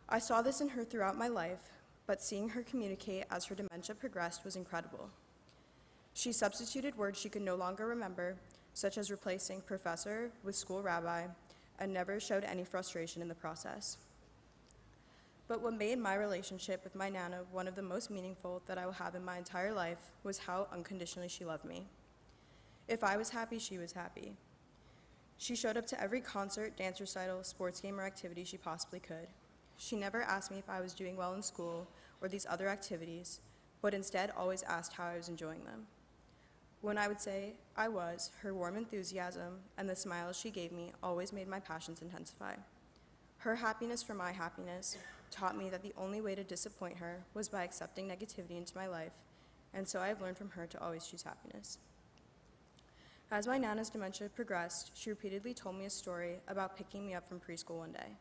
I saw this in her throughout my life, but seeing her communicate as her dementia progressed was incredible. She substituted words she could no longer remember, such as replacing professor with school rabbi, and never showed any frustration in the process. But what made my relationship with my Nana one of the most meaningful that I will have in my entire life was how unconditionally she loved me. If I was happy, she was happy. She showed up to every concert, dance recital, sports game, or activity she possibly could. She never asked me if I was doing well in school or these other activities, but instead always asked how I was enjoying them. When I would say I was, her warm enthusiasm and the smiles she gave me always made my passions intensify. Her happiness for my happiness taught me that the only way to disappoint her was by accepting negativity into my life, and so I've learned from her to always choose happiness. As my Nana's dementia progressed, she repeatedly told me a story about picking me up from preschool one day.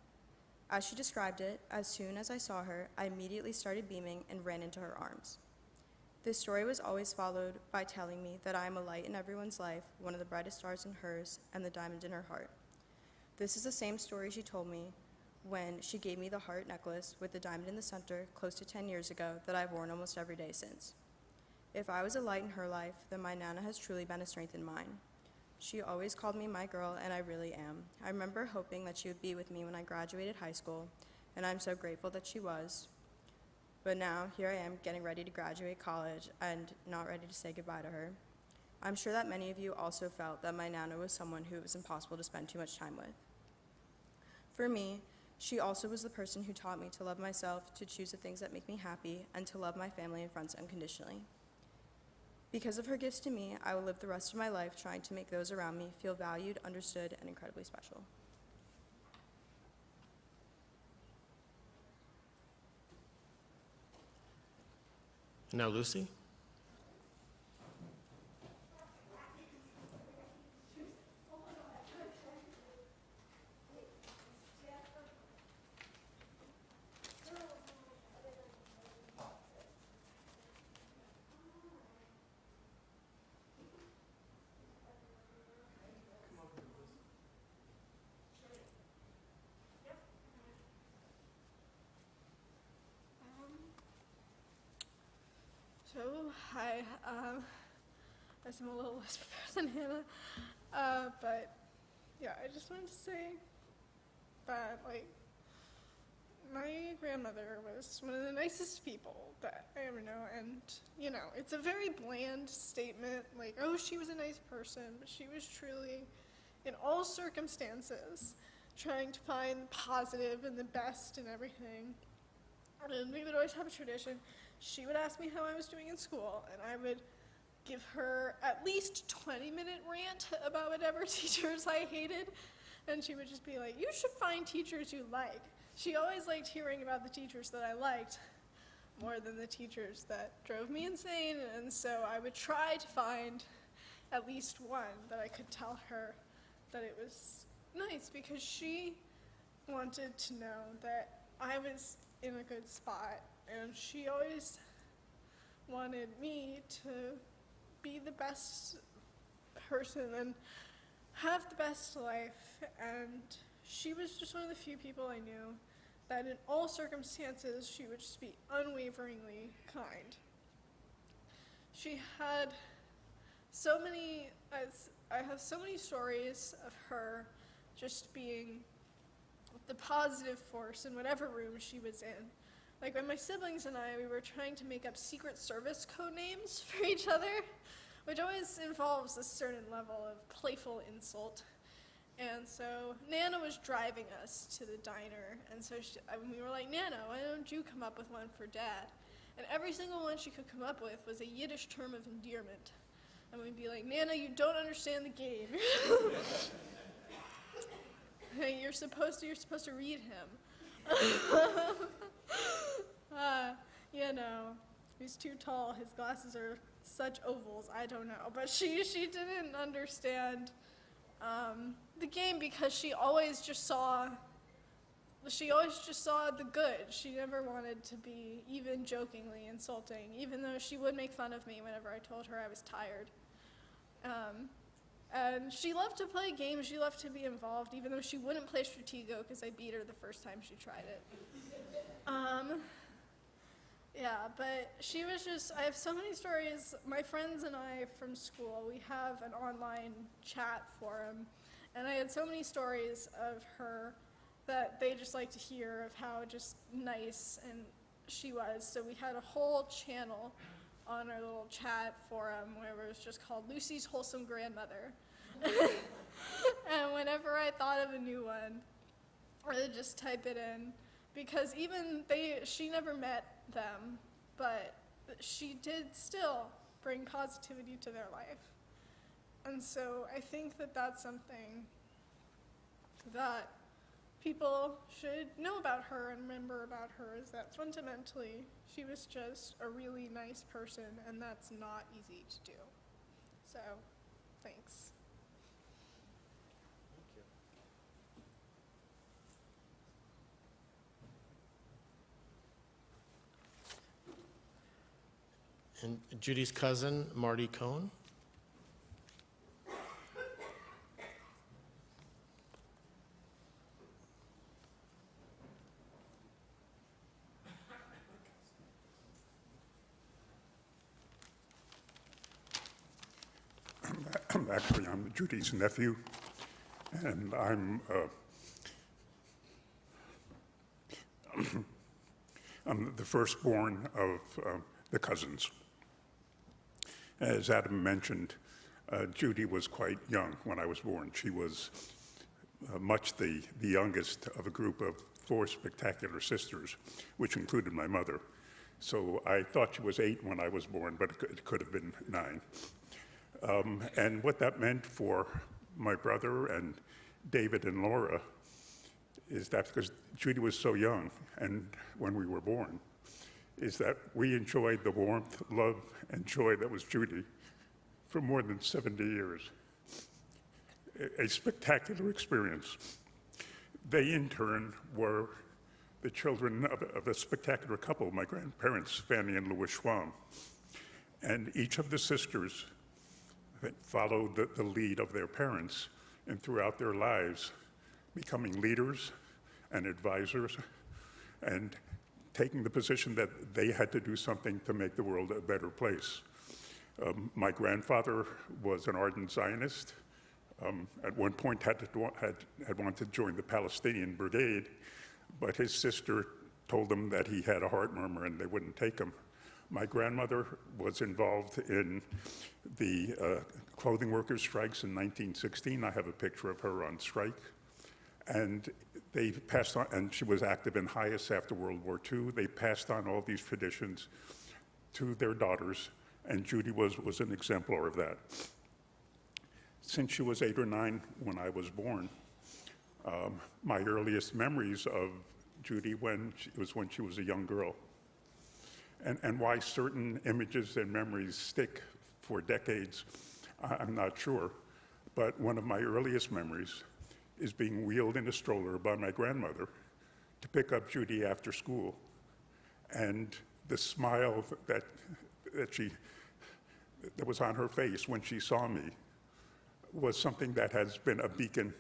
As she described it, as soon as I saw her, I immediately started beaming and ran into her arms. This story was always followed by telling me that I am a light in everyone's life, one of the brightest stars in hers, and the diamond in her heart. This is the same story she told me when she gave me the heart necklace with the diamond in the center close to 10 years ago that I've worn almost every day since. If I was a light in her life, then my Nana has truly been a strength in mine. She always called me my girl, and I really am. I remember hoping that she would be with me when I graduated high school, and I'm so grateful that she was. But now, here I am getting ready to graduate college and not ready to say goodbye to her. I'm sure that many of you also felt that my Nana was someone who it was impossible to spend too much time with. For me, she also was the person who taught me to love myself, to choose the things that make me happy, and to love my family and friends unconditionally. Because of her gifts to me, I will live the rest of my life trying to make those around me feel valued, understood, and incredibly special. And now, Lucy. So, hi, I'm a little less prepared than Hannah, but yeah, I just wanted to say that, my grandmother was one of the nicest people that I ever know, and, it's a very bland statement, oh, she was a nice person, but she was truly, in all circumstances, trying to find the positive and the best in everything. And we would always have a tradition. She would ask me how I was doing in school, and I would give her at least 20-minute rant about whatever teachers I hated, and she would just be like, you should find teachers you like. She always liked hearing about the teachers that I liked more than the teachers that drove me insane, and so I would try to find at least one that I could tell her that it was nice, because she wanted to know that I was in a good spot, and she always wanted me to be the best person and have the best life, and she was just one of the few people I knew that in all circumstances she would just be unwaveringly kind. She had so many, I have so many stories of her just being the positive force in whatever room she was in. When my siblings and I, we were trying to make up Secret Service code names for each other, which always involves a certain level of playful insult. And so Nana was driving us to the diner, and so we were like, Nana, why don't you come up with one for Dad? And every single one she could come up with was a Yiddish term of endearment. And we'd be like, Nana, you don't understand the game. Hey, you're supposed to read him. He's too tall, his glasses are such ovals, I don't know. But she didn't understand the game, because she always just saw the good. She never wanted to be even jokingly insulting, even though she would make fun of me whenever I told her I was tired. And she loved to play games, she loved to be involved, even though she wouldn't play Stratego because I beat her the first time she tried it. But she was just, I have so many stories. My friends and I from school, we have an online chat forum, and I had so many stories of her that they just like to hear of how just nice and she was. So we had a whole channel on our little chat forum where it was just called Lucy's Wholesome Grandmother. And whenever I thought of a new one, I would just type it in, because she never met them, but she did still bring positivity to their life. And so I think that that's something that people should know about her and remember about her, is that fundamentally she was just a really nice person, and that's not easy to do. So, thanks. And Judy's cousin, Marty Cohn. Actually, I'm Judy's nephew, and I'm the firstborn of the cousins. As Adam mentioned, Judy was quite young when I was born. She was much the youngest of a group of 4 spectacular sisters, which included my mother. So I thought she was 8 when I was born, but it could have been 9. And what that meant for my brother and David and Laura is that because Judy was so young and when we were born, is that we enjoyed the warmth, love, and joy that was Judy for more than 70 years. A spectacular experience. They, in turn, were the children of a spectacular couple, my grandparents, Fanny and Louis Schwam. And each of the sisters followed the lead of their parents, and throughout their lives, becoming leaders and advisors, and taking the position that they had to do something to make the world a better place. My grandfather was an ardent Zionist. At one point had wanted to join the Palestinian Brigade, but his sister told him that he had a heart murmur and they wouldn't take him. My grandmother was involved in the clothing workers' strikes in 1916. I have a picture of her on strike. And they passed on, and she was active in Hias after World War II. They passed on all these traditions to their daughters, and Judy was an exemplar of that. Since she was 8 or 9 when I was born, my earliest memories of Judy was when she was a young girl. And why certain images and memories stick for decades, I'm not sure. But one of my earliest memories is being wheeled in a stroller by my grandmother to pick up Judy after school. And the smile that was on her face when she saw me was something that has been a beacon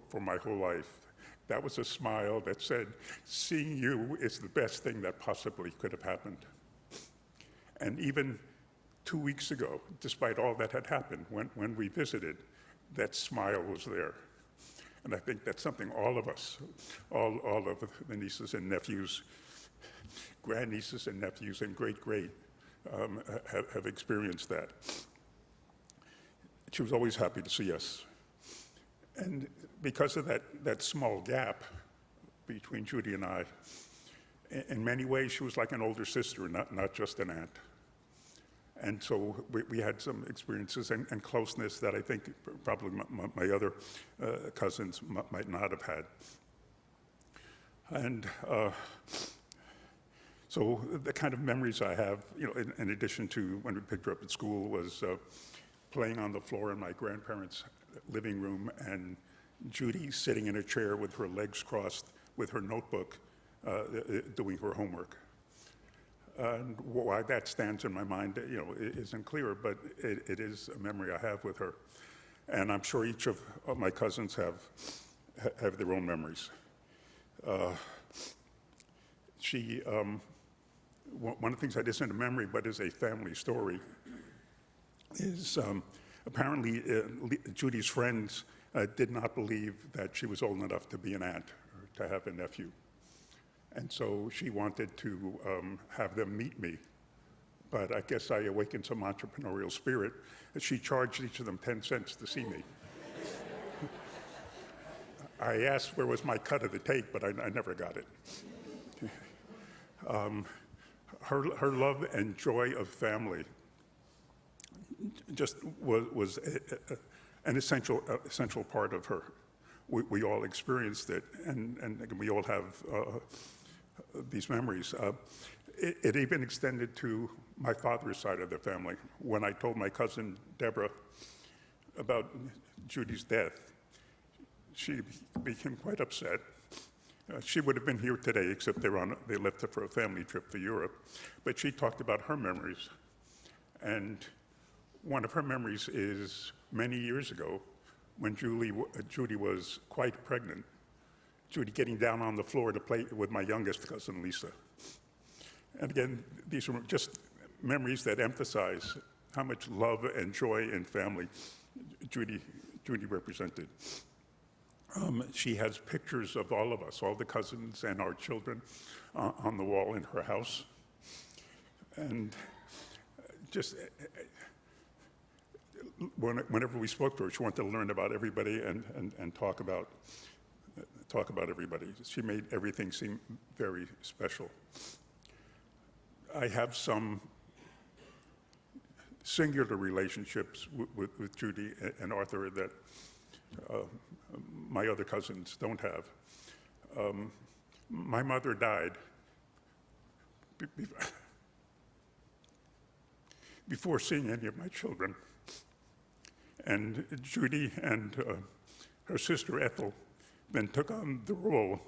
for my whole life. That was a smile that said, seeing you is the best thing that possibly could have happened. And even 2 weeks ago, despite all that had happened, when we visited, that smile was there. And I think that's something all of us, all of the nieces and nephews, grandnieces and nephews and great-great have experienced that. She was always happy to see us. And because of that small gap between Judy and I, in many ways she was like an older sister, not just an aunt. And so we had some experiences and closeness that I think probably my other cousins might not have had. And so the kind of memories I have, in addition to when we picked her up at school, was playing on the floor in my grandparents' living room and Judy sitting in a chair with her legs crossed with her notebook doing her homework. And why that stands in my mind, isn't clear, but it is a memory I have with her. And I'm sure each of my cousins have their own memories. One of the things that isn't a memory, but is a family story, is apparently Judy's friends did not believe that she was old enough to be an aunt or to have a nephew. And so she wanted to have them meet me. But I guess I awakened some entrepreneurial spirit. She charged each of them 10 cents to see me. I asked where was my cut of the cake, but I never got it. Her love and joy of family just was an essential part of her. We all experienced it, and we all have these memories. It even extended to my father's side of the family. When I told my cousin Deborah about Judy's death, she became quite upset. She would have been here today, except they left her for a family trip for Europe. But she talked about her memories. And one of her memories is many years ago, when Judy was quite pregnant, Judy getting down on the floor to play with my youngest cousin, Lisa. And again, these are just memories that emphasize how much love and joy in family Judy represented. She has pictures of all of us, all the cousins and our children, on the wall in her house. And just whenever we spoke to her, she wanted to learn about everybody and talk about everybody. She made everything seem very special. I have some singular relationships with Judy and Arthur that my other cousins don't have. My mother died before seeing any of my children. And Judy and her sister Ethel then took on the role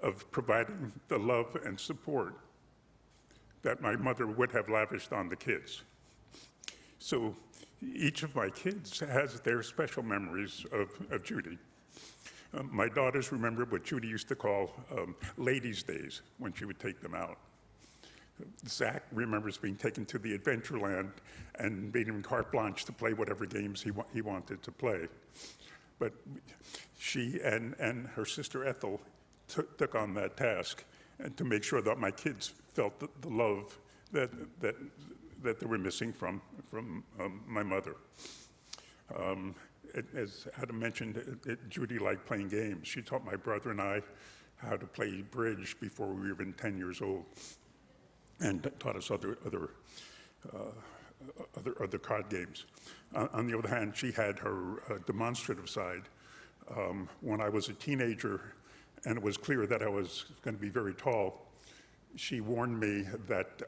of providing the love and support that my mother would have lavished on the kids. So each of my kids has their special memories of Judy. My daughters remember what Judy used to call ladies' days when she would take them out. Zach remembers being taken to the Adventureland and being given carte blanche to play whatever games he wanted to play. But she and her sister Ethel took on that task, and to make sure that my kids felt the love that they were missing from my mother. As Adam mentioned, Judy liked playing games. She taught my brother and I how to play bridge before we were even 10 years old, and taught us other card games. On the other hand, she had her demonstrative side. When I was a teenager and it was clear that I was going to be very tall, she warned me that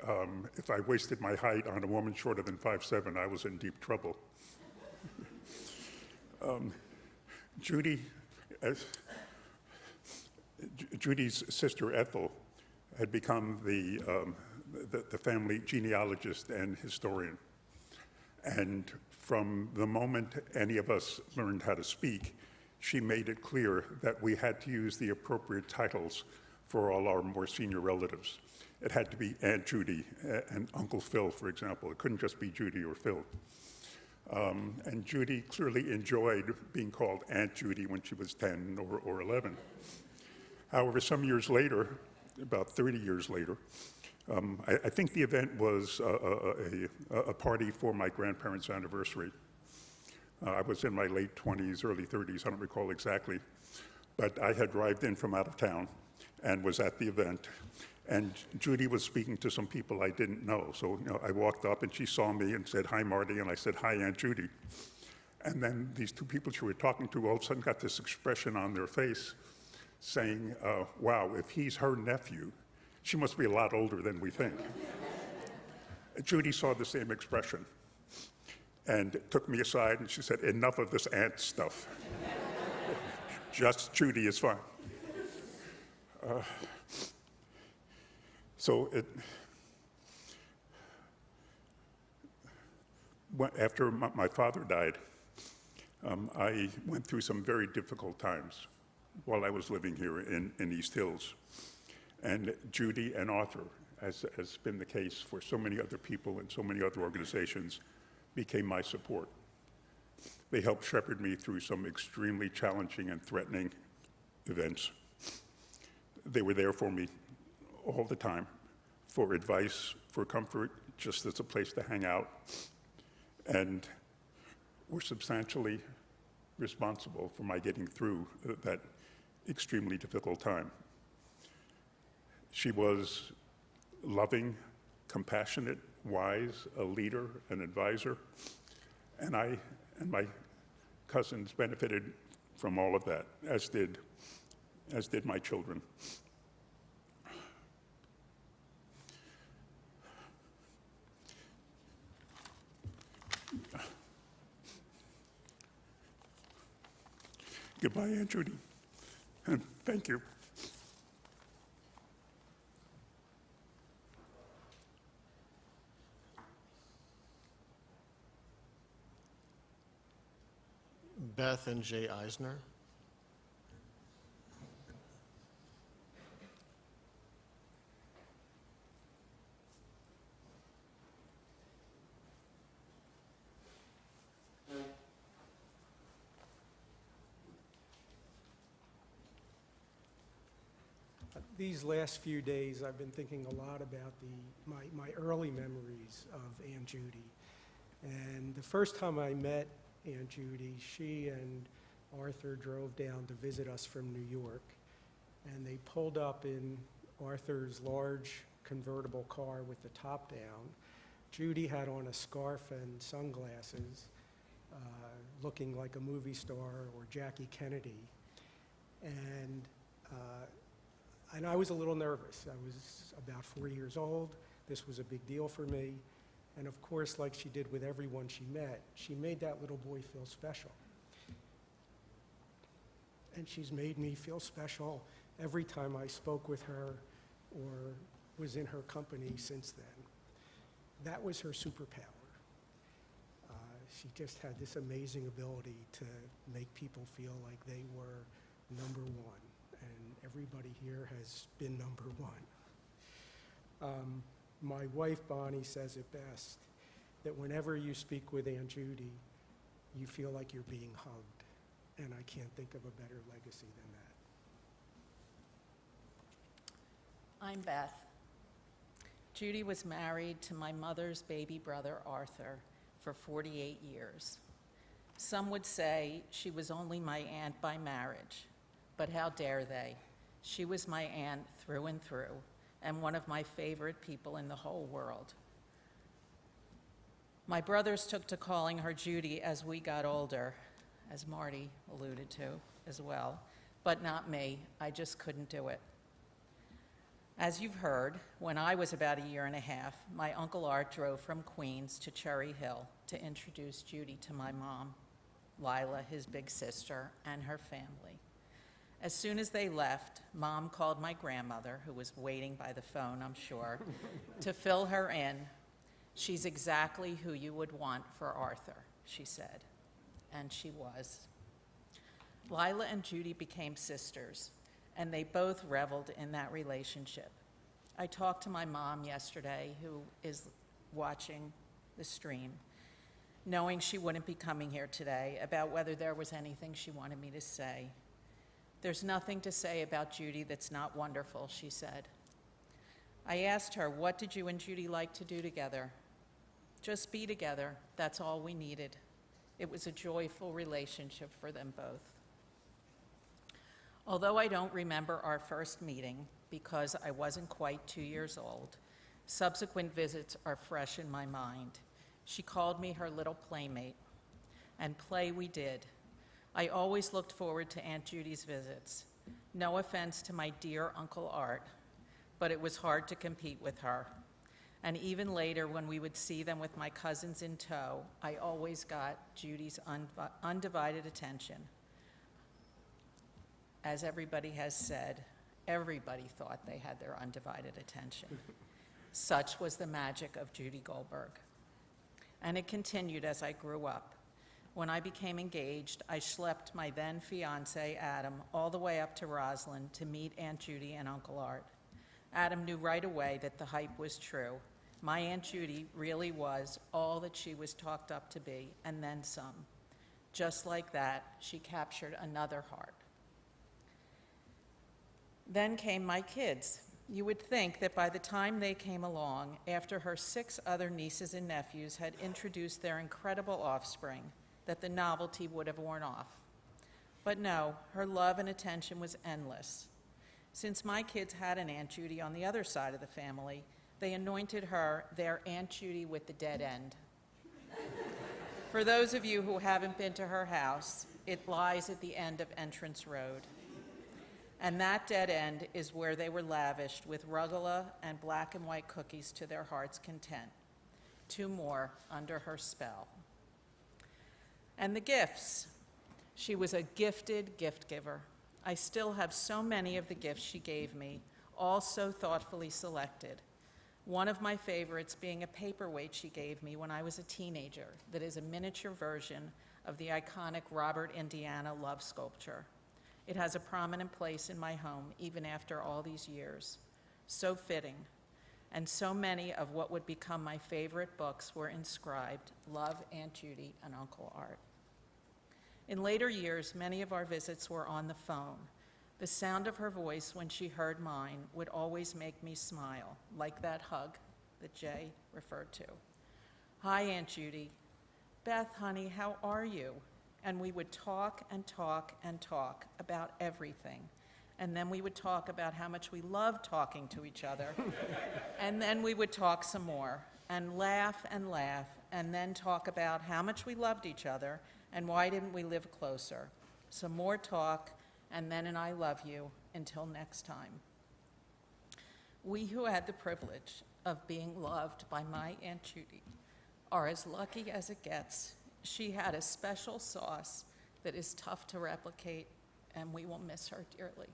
if I wasted my height on a woman shorter than 5'7", I was in deep trouble. Judy's sister Ethel had become the family genealogist and historian. And from the moment any of us learned how to speak, she made it clear that we had to use the appropriate titles for all our more senior relatives. It had to be Aunt Judy and Uncle Phil, for example. It couldn't just be Judy or Phil. And Judy clearly enjoyed being called Aunt Judy when she was 10 or 11. However, some years later, about 30 years later, I think the event was a party for my grandparents' anniversary. I was in my late 20s, early 30s, I don't recall exactly. But I had arrived in from out of town and was at the event. And Judy was speaking to some people I didn't know. So I walked up and she saw me and said, "Hi, Marty," and I said, "Hi, Aunt Judy." And then these two people she were talking to all of a sudden got this expression on their face saying, "Wow, if he's her nephew, she must be a lot older than we think." Judy saw the same expression and took me aside and she said, "Enough of this aunt stuff. Just Judy is fine." After my father died, I went through some very difficult times while I was living here in East Hills. And Judy and Arthur, as has been the case for so many other people and so many other organizations, became my support. They helped shepherd me through some extremely challenging and threatening events. They were there for me all the time, for advice, for comfort, just as a place to hang out, and were substantially responsible for my getting through that extremely difficult time. She was loving, compassionate, wise, a leader, an advisor, and I and my cousins benefited from all of that, as did my children. Goodbye, Aunt Judy, and thank you. Beth and Jay Eisner. These last few days, I've been thinking a lot about my early memories of Aunt Judy. And the first time I met Aunt Judy, she and Arthur drove down to visit us from New York. And they pulled up in Arthur's large convertible car with the top down. Judy had on a scarf and sunglasses, looking like a movie star or Jackie Kennedy. And I was a little nervous. I was about 4 years old. This was a big deal for me. And of course, like she did with everyone she met, she made that little boy feel special. And she's made me feel special every time I spoke with her or was in her company since then. That was her superpower. She just had this amazing ability to make people feel like they were number one. And everybody here has been number one. My wife, Bonnie, says it best, that whenever you speak with Aunt Judy, you feel like you're being hugged. And I can't think of a better legacy than that. I'm Beth. Judy was married to my mother's baby brother, Arthur, for 48 years. Some would say she was only my aunt by marriage, but how dare they? She was my aunt through and through, and one of my favorite people in the whole world. My brothers took to calling her Judy as we got older, as Marty alluded to as well, but not me. I just couldn't do it. As you've heard, when I was about a year and a half, my Uncle Art drove from Queens to Cherry Hill to introduce Judy to my mom, Lila, his big sister, and her family. As soon as they left, Mom called my grandmother, who was waiting by the phone, I'm sure, to fill her in. She's exactly who you would want for Arthur, she said. And she was. Lila and Judy became sisters, and they both reveled in that relationship. I talked to my mom yesterday, who is watching the stream, knowing she wouldn't be coming here today, about whether there was anything she wanted me to say. There's nothing to say about Judy that's not wonderful, she said. I asked her, what did you and Judy like to do together? Just be together, that's all we needed. It was a joyful relationship for them both. Although I don't remember our first meeting because I wasn't quite 2 years old, subsequent visits are fresh in my mind. She called me her little playmate, and play we did. I always looked forward to Aunt Judy's visits. No offense to my dear Uncle Art, but it was hard to compete with her. And even later, when we would see them with my cousins in tow, I always got Judy's undivided attention. As everybody has said, everybody thought they had their undivided attention. Such was the magic of Judy Goldberg. And it continued as I grew up. When I became engaged, I schlepped my then fiance, Adam, all the way up to Roslyn to meet Aunt Judy and Uncle Art. Adam knew right away that the hype was true. My Aunt Judy really was all that she was talked up to be, and then some. Just like that, she captured another heart. Then came my kids. You would think that by the time they came along, after her 6 other nieces and nephews had introduced their incredible offspring, that the novelty would have worn off. But no, her love and attention was endless. Since my kids had an Aunt Judy on the other side of the family, they anointed her their Aunt Judy with the dead end. For those of you who haven't been to her house, it lies at the end of Entrance Road. And that dead end is where they were lavished with rugelach and black and white cookies to their heart's content. 2 more under her spell. And the gifts. She was a gifted gift giver. I still have so many of the gifts she gave me, all so thoughtfully selected. One of my favorites being a paperweight she gave me when I was a teenager that is a miniature version of the iconic Robert Indiana love sculpture. It has a prominent place in my home even after all these years. So fitting. And so many of what would become my favorite books were inscribed, Love, Aunt Judy, and Uncle Art. In later years, many of our visits were on the phone, The sound of her voice when she heard mine would always make me smile, like that hug that Jay referred to. Hi, Aunt Judy. Beth, honey, how are you? And we would talk and talk and talk about everything. And then we would talk about how much we loved talking to each other. And then we would talk some more and laugh, and then talk about how much we loved each other and why didn't we live closer. Some more talk, and then an I love you until next time. We who had the privilege of being loved by my Aunt Judy are as lucky as it gets. She had a special sauce that is tough to replicate, and we will miss her dearly.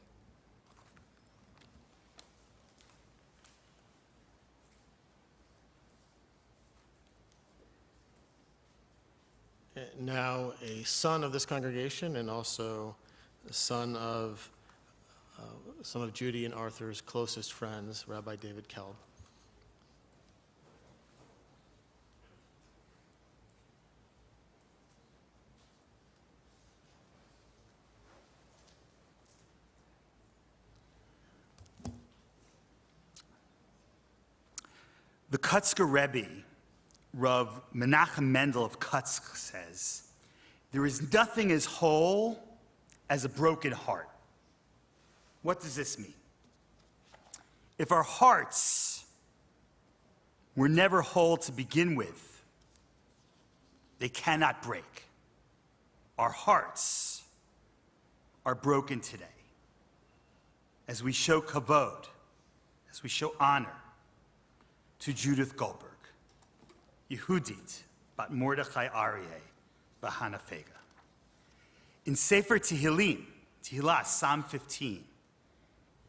Now, a son of this congregation and also the son of some of Judy and Arthur's closest friends, Rabbi David Kelb. The Kutzker Rebbe, Rav Menachem Mendel of Kutsk, says, "There is nothing as whole as a broken heart." What does this mean? If our hearts were never whole to begin with, they cannot break. Our hearts are broken today. As we show kavod, as we show honor to Judith Goldberg, Yehudit bat Mordechai Aryeh v'Hana Fega. In Sefer Tehillim, Tehillah, Psalm 15,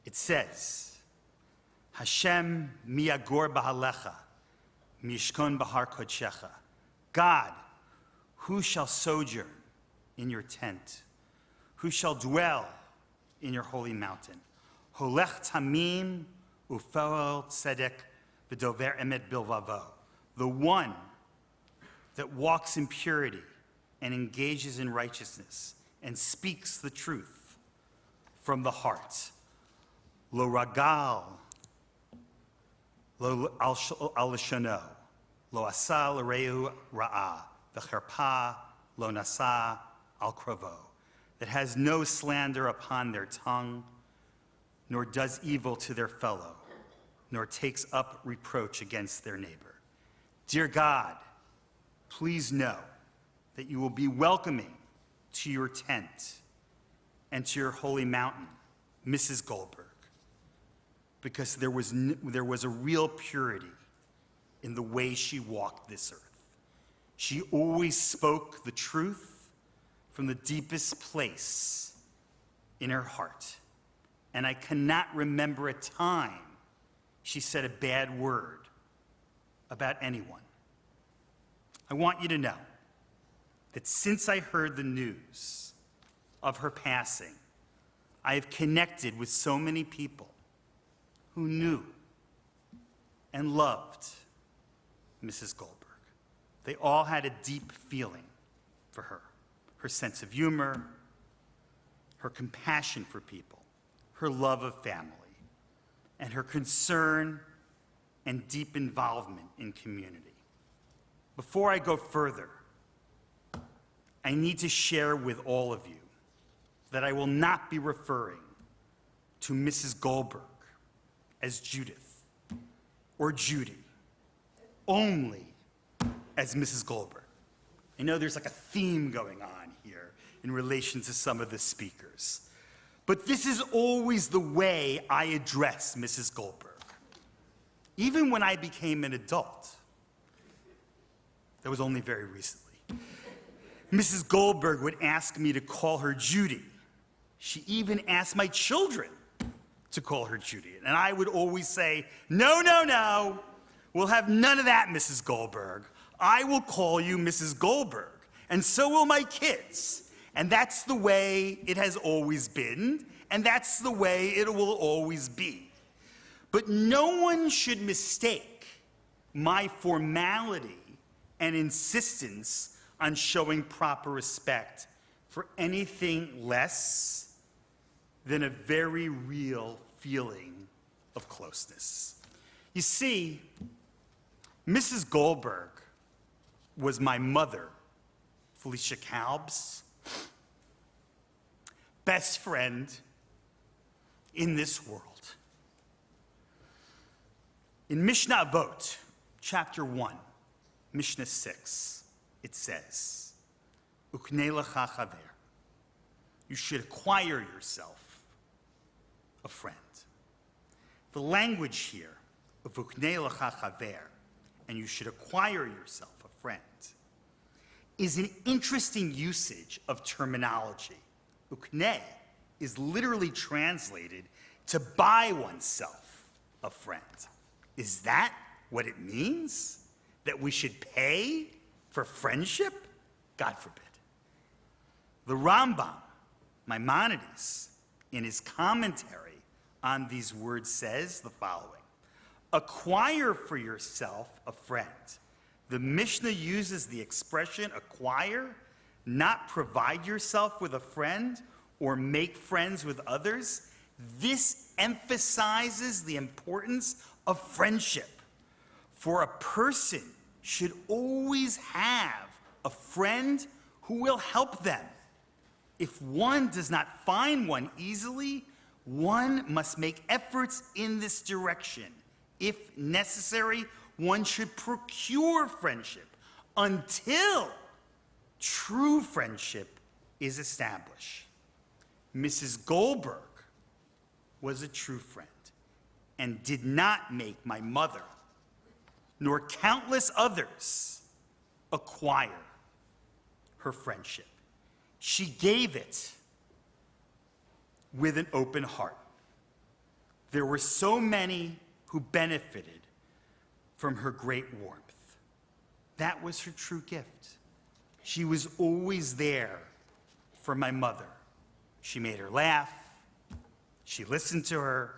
it says, Hashem miyagor b'halecha, mishkon b'har kodshecha. God, who shall sojourn in your tent? Who shall dwell in your holy mountain? Holech tamim ufel tzedek v'dover emet bilvavo. The one that walks in purity and engages in righteousness and speaks the truth from the heart. Lo ragal, lo al lashano, lo asa l'reu ra'ah, v'cherpa lo nasa al krovo. That has no slander upon their tongue, nor does evil to their fellow, nor takes up reproach against their neighbor. Dear God, please know that you will be welcoming to your tent and to your holy mountain, Mrs. Goldberg, because there was a real purity in the way she walked this earth. She always spoke the truth from the deepest place in her heart. And I cannot remember a time she said a bad word about anyone. I want you to know that since I heard the news of her passing, I have connected with so many people who knew and loved Mrs. Goldberg. They all had a deep feeling for her. Her sense of humor, her compassion for people, her love of family, and her concern and deep involvement in community. Before I go further, I need to share with all of you that I will not be referring to Mrs. Goldberg as Judith or Judy, only as Mrs. Goldberg. I know there's like a theme going on here in relation to some of the speakers, but this is always the way I address Mrs. Goldberg. Even when I became an adult, that was only very recently, Mrs. Goldberg would ask me to call her Judy. She even asked my children to call her Judy. And I would always say, no, no, no, we'll have none of that, Mrs. Goldberg. I will call you Mrs. Goldberg, and so will my kids. And that's the way it has always been, and that's the way it will always be. But no one should mistake my formality and insistence on showing proper respect for anything less than a very real feeling of closeness. You see, Mrs. Goldberg was my mother, Felicia Kalb's best friend in this world. In Mishnah Avot, chapter 1, Mishnah 6, it says, Uknei lecha chaver. You should acquire yourself a friend. The language here of Uknei lecha chaver, and you should acquire yourself a friend, is an interesting usage of terminology. Uknei is literally translated to buy oneself a friend. Is that what it means? That we should pay for friendship? God forbid. The Rambam, Maimonides, in his commentary on these words says the following: acquire for yourself a friend. The Mishnah uses the expression acquire, not provide yourself with a friend or make friends with others. This emphasizes the importance of friendship. For a person should always have a friend who will help them. If one does not find one easily, one must make efforts in this direction. If necessary, one should procure friendship until true friendship is established. Mrs. Goldberg was a true friend and did not make my mother nor countless others acquire her friendship. She gave it with an open heart. There were so many who benefited from her great warmth. That was her true gift. She was always there for my mother. She made her laugh. She listened to her.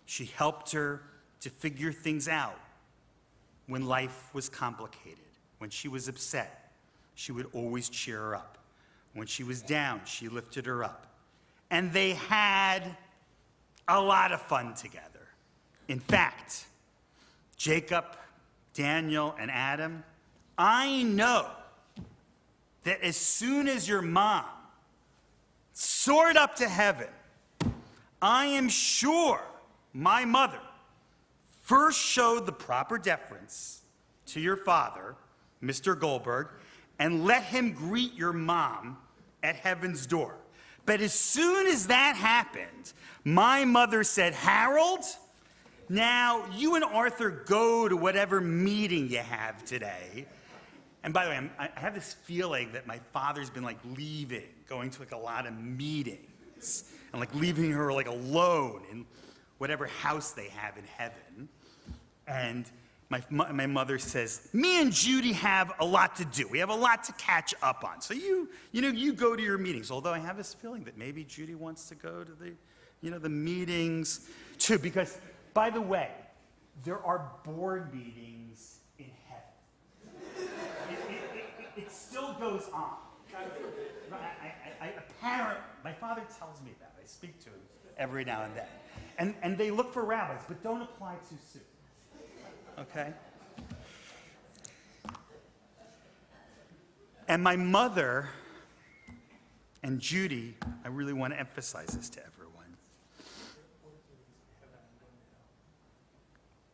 She helped her to figure things out when life was complicated. When she was upset, she would always cheer her up. When she was down, she lifted her up. And they had a lot of fun together. In fact, Jacob, Daniel, and Adam, I know that as soon as your mom soared up to heaven, I am sure my mother first showed the proper deference to your father, Mr. Goldberg, and let him greet your mom at heaven's door. But as soon as that happened, my mother said, Harold, now you and Arthur go to whatever meeting you have today. And by the way, I have this feeling that my father's been like leaving, going to like a lot of meetings, and like leaving her like alone in whatever house they have in heaven. And my mother says, me and Judy have a lot to do. We have a lot to catch up on. So you go to your meetings. Although I have this feeling that maybe Judy wants to go to the meetings too. Because, by the way, there are board meetings in heaven. It still goes on. My father tells me that. I speak to him every now and then. And they look for rabbis, but don't apply too soon. Okay? And my mother and Judy, I really want to emphasize this to everyone.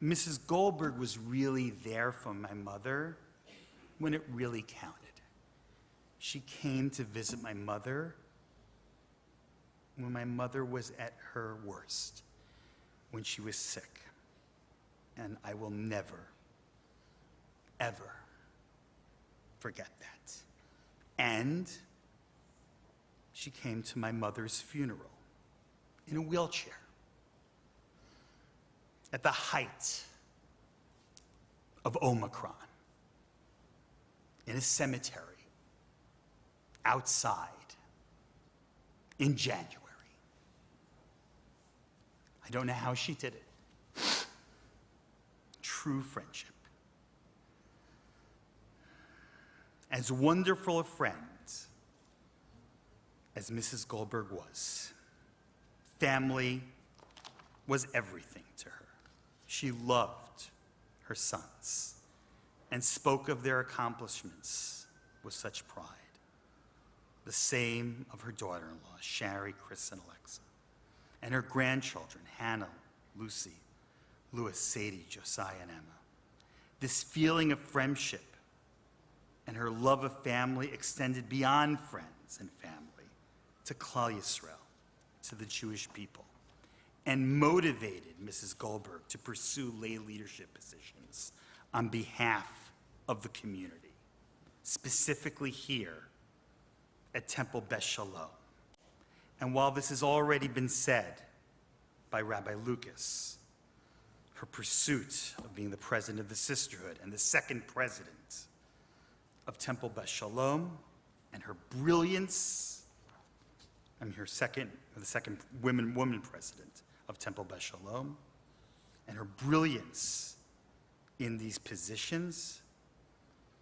Mrs. Goldberg was really there for my mother when it really counted. She came to visit my mother when my mother was at her worst, when she was sick. And I will never, ever forget that. And she came to my mother's funeral in a wheelchair at the height of Omicron in a cemetery outside in January. I don't know how she did it. True friendship. As wonderful a friend as Mrs. Goldberg was, Family was everything to her. She loved her sons and spoke of their accomplishments with such pride. The same of her daughter-in-law, Shari, Chris, and Alexa, and her grandchildren, Hannah, Lucy, Louis, Sadie, Josiah, and Emma. This feeling of friendship and her love of family extended beyond friends and family to Klal Yisrael, to the Jewish people, and motivated Mrs. Goldberg to pursue lay leadership positions on behalf of the community, specifically here at Temple Beth Sholom. And while this has already been said by Rabbi Lucas, her pursuit of being the president of the sisterhood and the second president of Temple Beth Sholom, and her brilliance, the second woman president of Temple Beth Sholom, and her brilliance in these positions,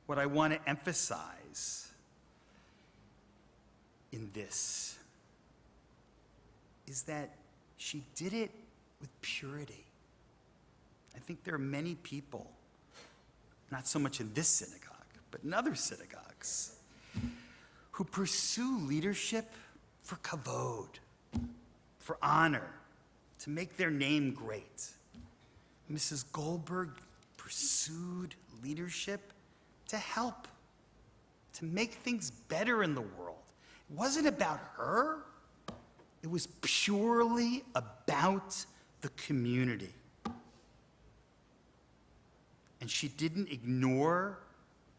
what I want to emphasize in this is that she did it with purity. I think there are many people, not so much in this synagogue, but in other synagogues, who pursue leadership for kavod, for honor, to make their name great. Mrs. Goldberg pursued leadership to help, to make things better in the world. It wasn't about her. It was purely about the community. And she didn't ignore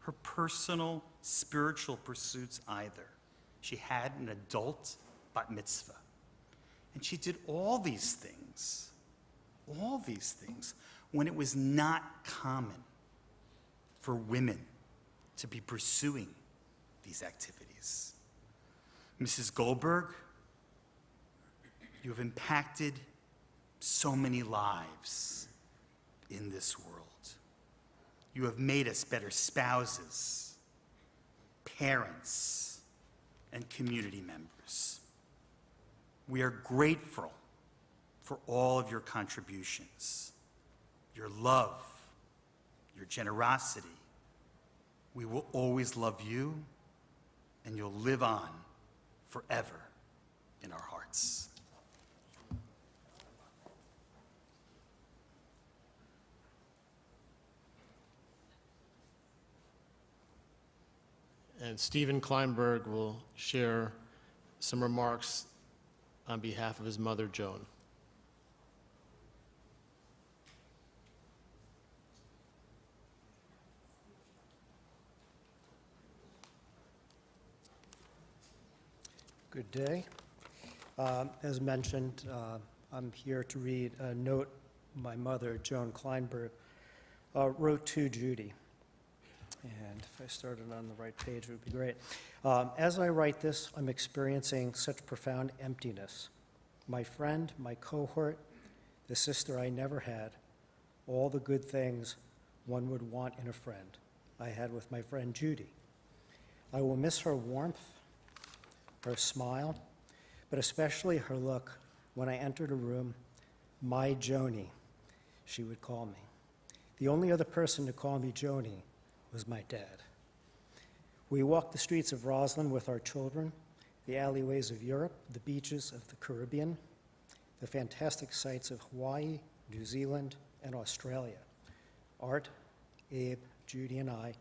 her personal spiritual pursuits either. She had an adult bat mitzvah. And she did all these things, when it was not common for women to be pursuing these activities. Mrs. Goldberg, you have impacted so many lives in this world. You have made us better spouses, parents, and community members. We are grateful for all of your contributions, your love, your generosity. We will always love you, and you'll live on forever in our hearts. And Stephen Kleinberg will share some remarks on behalf of his mother, Joan. Good day. As mentioned, I'm here to read a note my mother, Joan Kleinberg, wrote to Judy. And if I started on the right page, it would be great. As I write this, I'm experiencing such profound emptiness. My friend, my cohort, the sister I never had, all the good things one would want in a friend I had with my friend Judy. I will miss her warmth, her smile, but especially her look when I entered a room. My Joni, she would call me. The only other person to call me Joni was my dad. We walked the streets of Roslyn with our children, the alleyways of Europe, the beaches of the Caribbean, the fantastic sights of Hawaii, New Zealand, and Australia. Art, Abe, Judy, and I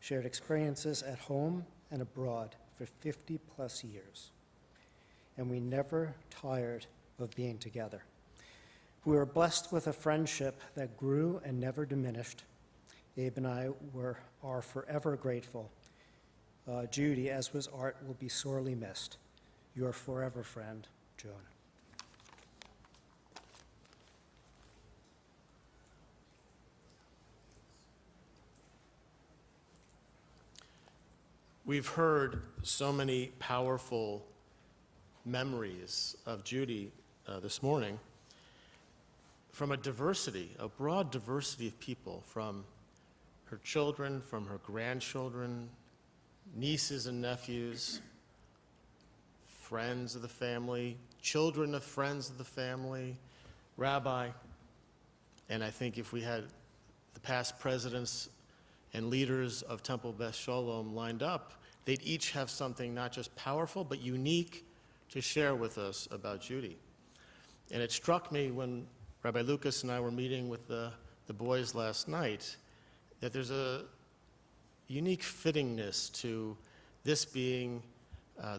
shared experiences at home and abroad for 50 plus years. And we never tired of being together. We were blessed with a friendship that grew and never diminished. Abe and I are forever grateful. Judy, as was Art, will be sorely missed. Your forever friend, Joan. We've heard so many powerful memories of Judy this morning from a broad diversity of people, from her children, from her grandchildren, nieces and nephews, friends of the family, children of friends of the family, rabbi. And I think if we had the past presidents and leaders of Temple Beth Sholom lined up, they'd each have something not just powerful, but unique to share with us about Judy. And it struck me when Rabbi Lucas and I were meeting with the boys last night that there's a unique fittingness to this being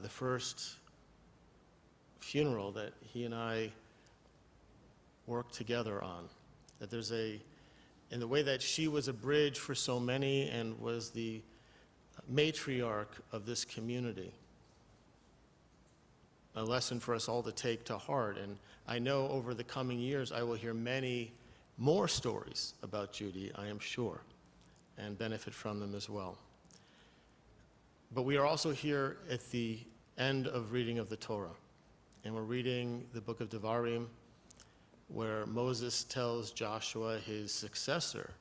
the first funeral that he and I worked together on. That there's in the way that she was a bridge for so many and was the matriarch of this community, a lesson for us all to take to heart. And I know over the coming years I will hear many more stories about Judy, I am sure, and benefit from them as well. But we are also here at the end of reading of the Torah, and we're reading the book of Devarim, where Moses tells Joshua, his successor,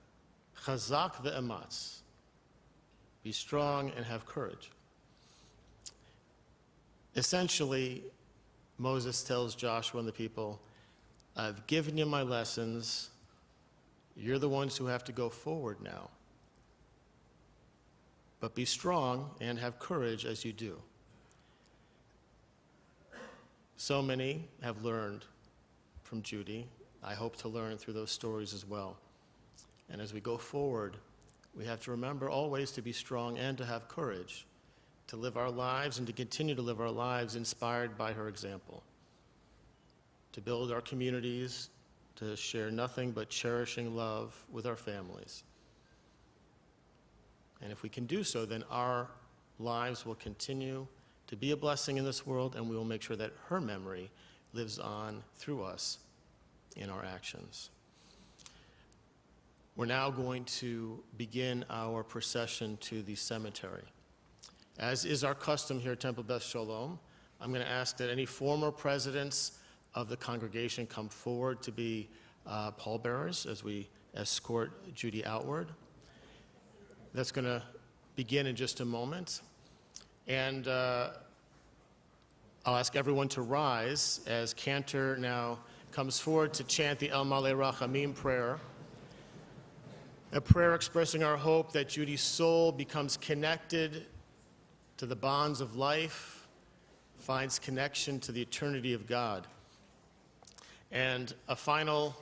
Chazak ve'ematz, be strong and have courage. Essentially, Moses tells Joshua and the people, I've given you my lessons, you're the ones who have to go forward now. But be strong and have courage as you do. So many have learned from Judy. I hope to learn through those stories as well. And as we go forward, we have to remember always to be strong and to have courage, to live our lives and to continue to live our lives inspired by her example, to build our communities, to share nothing but cherishing love with our families. And if we can do so, then our lives will continue to be a blessing in this world, and we will make sure that her memory lives on through us in our actions. We're now going to begin our procession to the cemetery. As is our custom here at Temple Beth Sholom, I'm going to ask that any former presidents of the congregation come forward to be pallbearers as we escort Judy outward. That's going to begin in just a moment. And I'll ask everyone to rise as Cantor now comes forward to chant the El Malei Rachamim prayer, a prayer expressing our hope that Judy's soul becomes connected to the bonds of life, finds connection to the eternity of God. And a final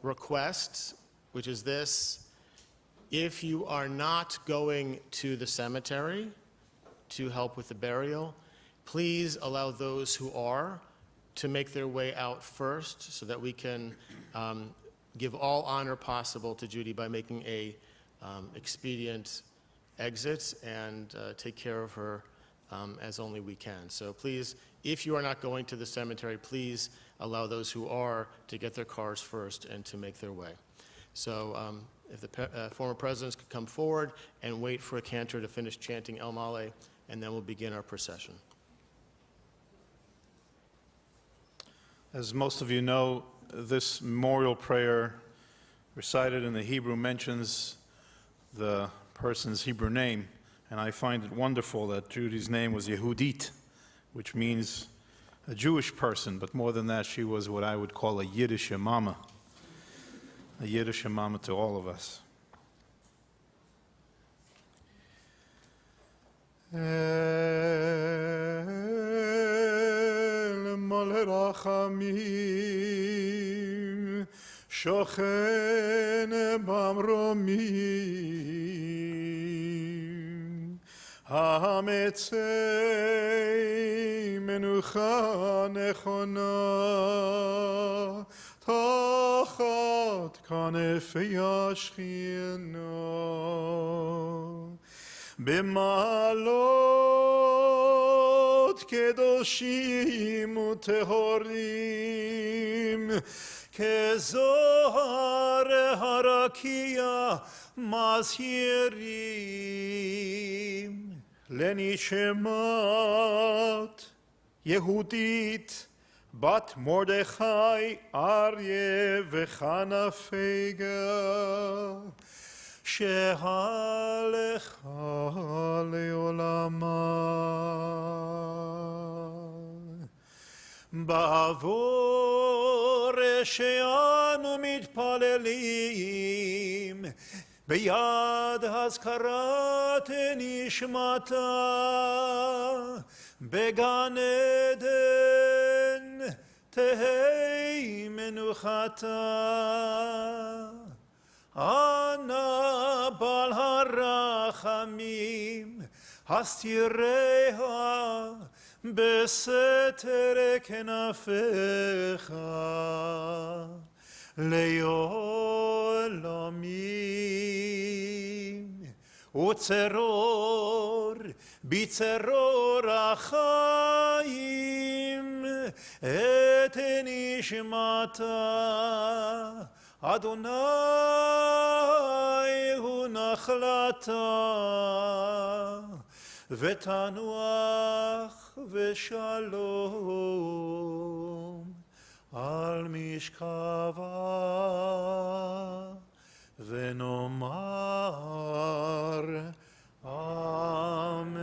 request, which is this: if you are not going to the cemetery to help with the burial, please allow those who are to make their way out first so that we can give all honor possible to Judy by making a expedient exit and take care of her as only we can. So please, if you are not going to the cemetery, please allow those who are to get their cars first and to make their way. So if the former presidents could come forward and wait for a cantor to finish chanting El Malei, and then we'll begin our procession. As most of you know, this memorial prayer recited in the Hebrew mentions the person's Hebrew name, and I find it wonderful that Judy's name was Yehudit, which means a Jewish person, but more than that, she was what I would call a Yiddish mama to all of us. El Malei Rachamim shochen bamromim hametzei menucha nechona tachat kanefei hashchina במעלות קדושים וטהורים כזוהר הרקיע מזהירים לנשמת יהודית בת מרדכי אריה וחנה פייגה שהלכה לעולמה. בעבור שאנו מתפללים ביד הזכרת נשמתה בגן עדן תהי מנוחתה. אנא בעל הרחמים הסתיריה בסתר כנפיך לעולמים. וצרור בצרור החיים את נשמתה. אדוני הוא נחלתה, ותנוח ושלום על משכבה, ונאמר אמן.